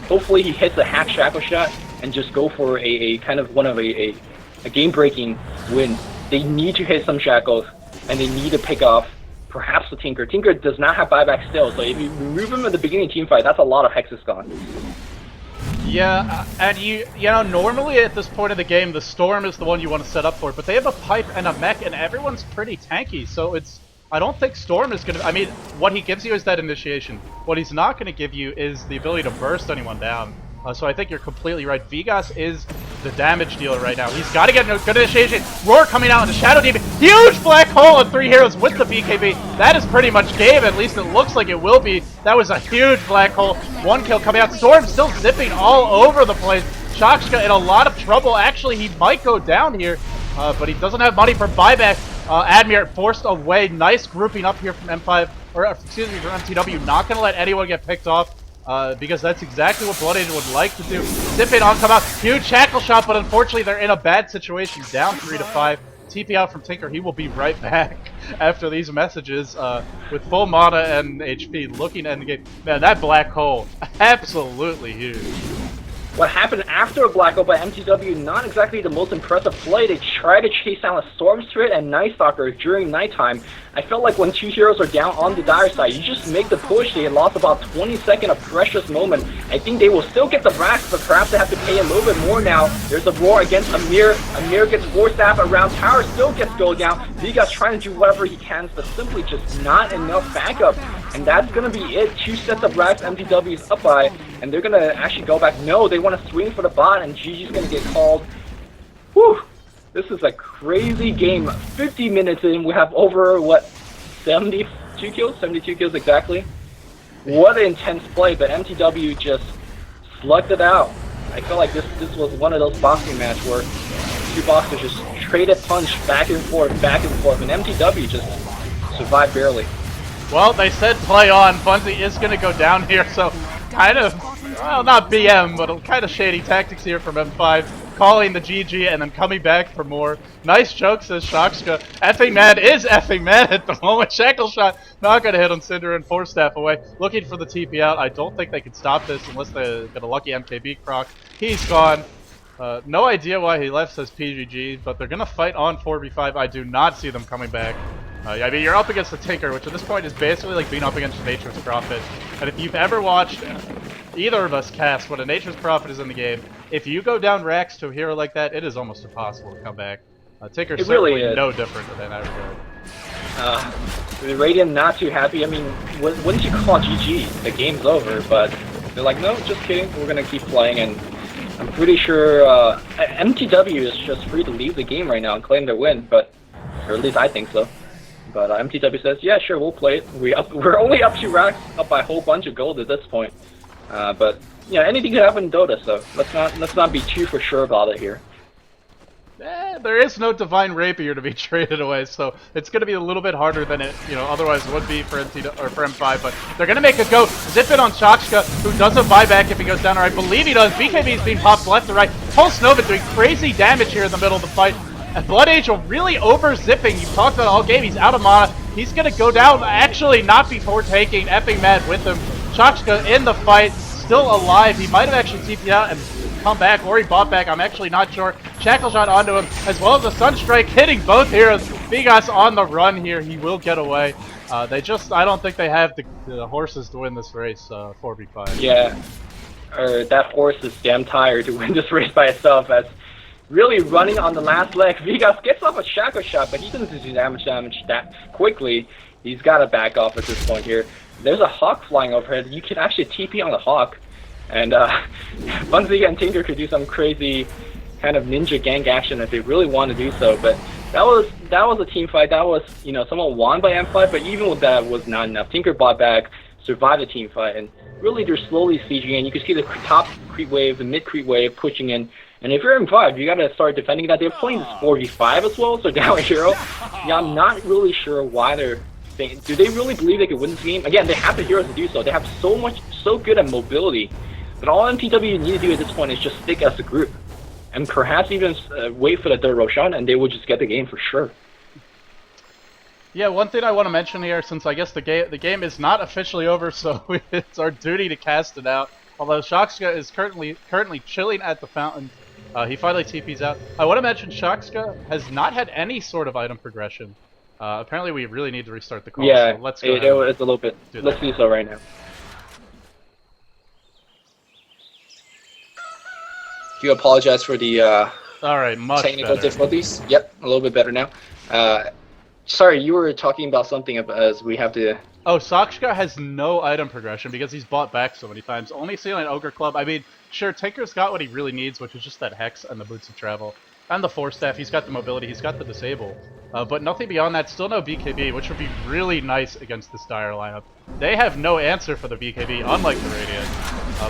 Hopefully he hits a hack shackle shot and just go for a kind of one of a game-breaking win. They need to hit some shackles, and they need to pick off perhaps the Tinker. Tinker does not have buyback still, so if you remove him at the beginning of team fight, that's a lot of hexes gone. Yeah, and you know, normally at this point of the game, the Storm is the one you want to set up for, but they have a pipe and a mech, and everyone's pretty tanky, so it's... I don't think Storm is going to... I mean, what he gives you is that initiation. What he's not going to give you is the ability to burst anyone down. So I think you're completely right. Vigas is the damage dealer right now. He's got to get a good initiation. Roar coming out into Shadow Demon. Huge black hole and 3 heroes with the BKB. That is pretty much game. At least it looks like it will be. That was a huge black hole. 1 kill coming out. Storm still zipping all over the place. Shock's in a lot of trouble. Actually, he might go down here, but he doesn't have money for buyback. Admir forced away. Nice grouping up here from M5, or excuse me, from mTW. Not going to let anyone get picked off. Because that's exactly what Blood Angel would like to do. Zip in on come out. Huge shackle shot, but unfortunately they're in a bad situation. Down 3-5. TP out from Tinker. He will be right back after these messages with full mana and HP. Looking at the game. Man, that black hole. Absolutely huge. What happened after a black hole by mTW, not exactly the most impressive play. They tried to chase down a Storm Spirit and Nightstalker during nighttime. I felt like when 2 heroes are down on the dire side, you just make the push. They lost about 20 seconds of precious moment. I think they will still get the racks, but perhaps they have to pay a little bit more now. There's a roar against Admir. Admir gets forced out around tower, still gets go down. Vigas trying to do whatever he can, but simply just not enough backup. And that's going to be it. 2 sets of racks mTW is up by, and they're going to actually go back. No, they want to swing for the bot, and GG's going to get called. Whew! This is a crazy game. 50 minutes in, we have over, what, 72 kills? 72 kills exactly. What an intense play, but mTW just slugged it out. I felt like this was one of those boxing matches where two boxers just traded punch back and forth, and mTW just survived barely. Well, they said play on. Bunzy is going to go down here, so kind of, well, not BM, but kind of shady tactics here from M5. Calling the GG and then coming back for more. Nice joke, says Shockska. Effing mad is effing mad at the moment. Shackle shot not going to hit on synderen, 4 staff away. Looking for the TP out. I don't think they can stop this unless they get a lucky MKB proc. He's gone. No idea why he left, says PGG, but they're going to fight on 4v5. I do not see them coming back. I mean, you're up against the Tinker, which at this point is basically like being up against Nature's Prophet. And if you've ever watched either of us cast when a Nature's Prophet is in the game, if you go down racks to a hero like that, it is almost impossible to come back. Tinker's certainly really no different than that regard. The Radiant not too happy. I mean, once you call GG, the game's over, but they're like, no, just kidding, we're going to keep playing, and I'm pretty sure mTW is just free to leave the game right now and claim their win, but, or at least I think so. But mTW says, yeah, sure, we'll play it. We're only up 2 racks, up by a whole bunch of gold at this point. But yeah, anything could happen in Dota, so let's not be too for sure about it here. There is no Divine Rapier to be traded away, so it's going to be a little bit harder than it, otherwise would be for M5. But they're going to make a go. Zip it on Shockska, who doesn't buy back if he goes down. Or I believe he does. BKB is being popped left to right. Pulse Nova doing crazy damage here in the middle of the fight. And Blood Angel really over-zipping. You've talked about all game. He's out of mana. He's going to go down. Actually, not before taking Effing Mad with him. Shockska in the fight, still alive. He might have actually TP'd out and come back, or he bought back. I'm actually not sure. Shackle shot onto him, as well as a Sunstrike hitting both heroes. Vigas on the run here. He will get away. I don't think they have the horses to win this race, 4v5. Yeah, that horse is damn tired to win this race by itself, as really running on the last leg. Vigas gets off a shackle shot, but he doesn't do damage that quickly. He's got to back off at this point here. There's a Hawk flying overhead. You can actually TP on the Hawk. And Bunzy and Tinker could do some crazy kind of ninja gang action if they really want to do so. But that was a team fight. That was, someone won by M5, but even with that was not enough. Tinker bought back, survived the team fight, and really they're slowly sieging in. You can see the top creep wave, the mid creep wave pushing in. And if you're M5, you gotta start defending that. They're playing this 4v5 as well, so down a hero. Yeah, I'm not really sure why they're saying. Do they really believe they could win this game? Again, they have the heroes to do so. They have so good at mobility. But all mTW need to do at this point is just stick as a group. And perhaps even wait for the third Roshan, and they will just get the game for sure. Yeah, one thing I want to mention here, since I guess the game is not officially over, so it's our duty to cast it out. Although Shockska is currently chilling at the fountain. He finally TP's out. I want to mention Shockska has not had any sort of item progression. Apparently we really need to restart the call. Yeah, so let's go it's a little bit. Let's do so right now. Do you apologize for the technical difficulties? Yep, a little bit better now. Sorry, you were talking about something as we have to... Oh, Shockska has no item progression because he's bought back so many times. Only seen an Ogre Club. I mean, sure, Tinker's got what he really needs, which is just that Hex and the Boots of Travel. And the 4-staff, he's got the mobility, he's got the Disable. But nothing beyond that, still no BKB, which would be really nice against this dire lineup. They have no answer for the BKB, unlike the Radiant.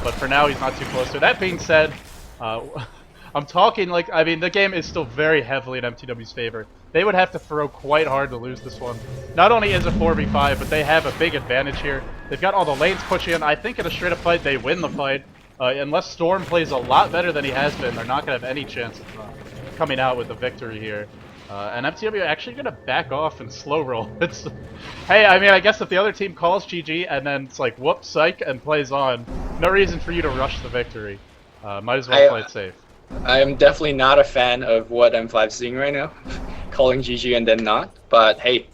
But for now, he's not too close to it. That being said, I'm talking like, I mean, the game is still very heavily in mTW's favor. They would have to throw quite hard to lose this one. Not only is it 4v5, but they have a big advantage here. They've got all the lanes pushing in. I think in a straight-up fight, they win the fight. Unless Storm plays a lot better than he has been, they're not going to have any chance of coming out with a victory here. And mTW are actually going to back off and slow roll. Hey, I mean, I guess if the other team calls GG and then it's like, whoops, psych, and plays on, no reason for you to rush the victory. Might as well play it safe. I am definitely not a fan of what M5 is doing right now, calling GG and then not. But hey,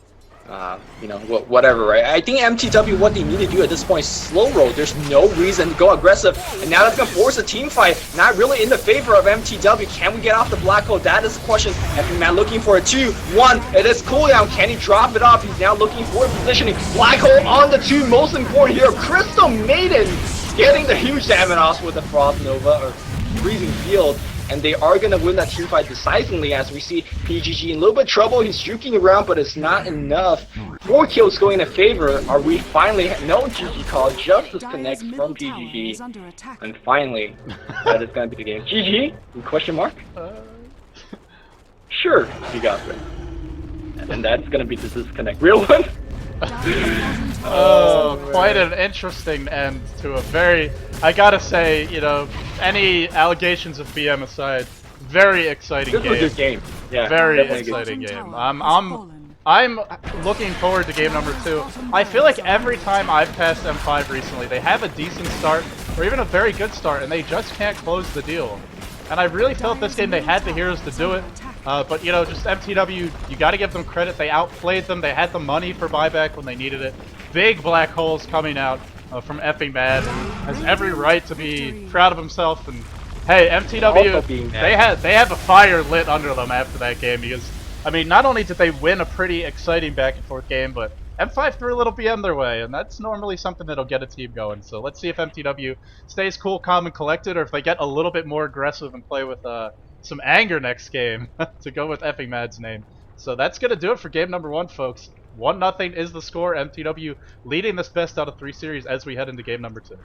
whatever, right? I think mTW, what they need to do at this point is slow roll. There's no reason to go aggressive, and now that's gonna force a team fight. Not really in the favor of mTW. Can we get off the black hole? That is the question. Effing Man looking for a 2-1. It is cooldown. Can he drop it off? He's now looking for positioning. Black hole on the 2 most important here. Crystal Maiden getting the huge damage off with the Frost Nova or Freezing Field. and they are going to win that team fight decisively as we see PGG in a little bit of trouble. He's juking around, but it's not enough. 4 kills going in favor. Are we finally... No GG call, just disconnect from PGG. And finally, that is going to be the game. GG? Question mark? Sure, you got it. And that's going to be the disconnect. Real one? Oh, quite an interesting end to a very, I gotta say, you know, any allegations of BM aside, very exciting game. This was a good game. Yeah, very exciting game. I'm looking forward to game number 2. I feel like every time I've passed M5 recently, they have a decent start, or even a very good start, and they just can't close the deal. And I really felt this game they had the heroes to do it. But, you know, just mTW, you got to give them credit. They outplayed them. They had the money for buyback when they needed it. Big black holes coming out from effing Mad. Has every right to be proud of himself. And hey, mTW, they have a fire lit under them after that game because, I mean, not only did they win a pretty exciting back and forth game, but M5 threw a little BM their way, and that's normally something that'll get a team going. So let's see if mTW stays cool, calm, and collected, or if they get a little bit more aggressive and play with some anger next game to go with effing Mad's name. So that's going to do it for game number 1, folks. 1-0 is the score. mTW leading this best out of 3 series as we head into game number 2.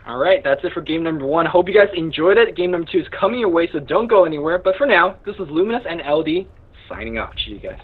Alright, that's it for game number 1. Hope you guys enjoyed it. Game number 2 is coming your way, so don't go anywhere. But for now, this is Luminous and LD signing off. See you guys.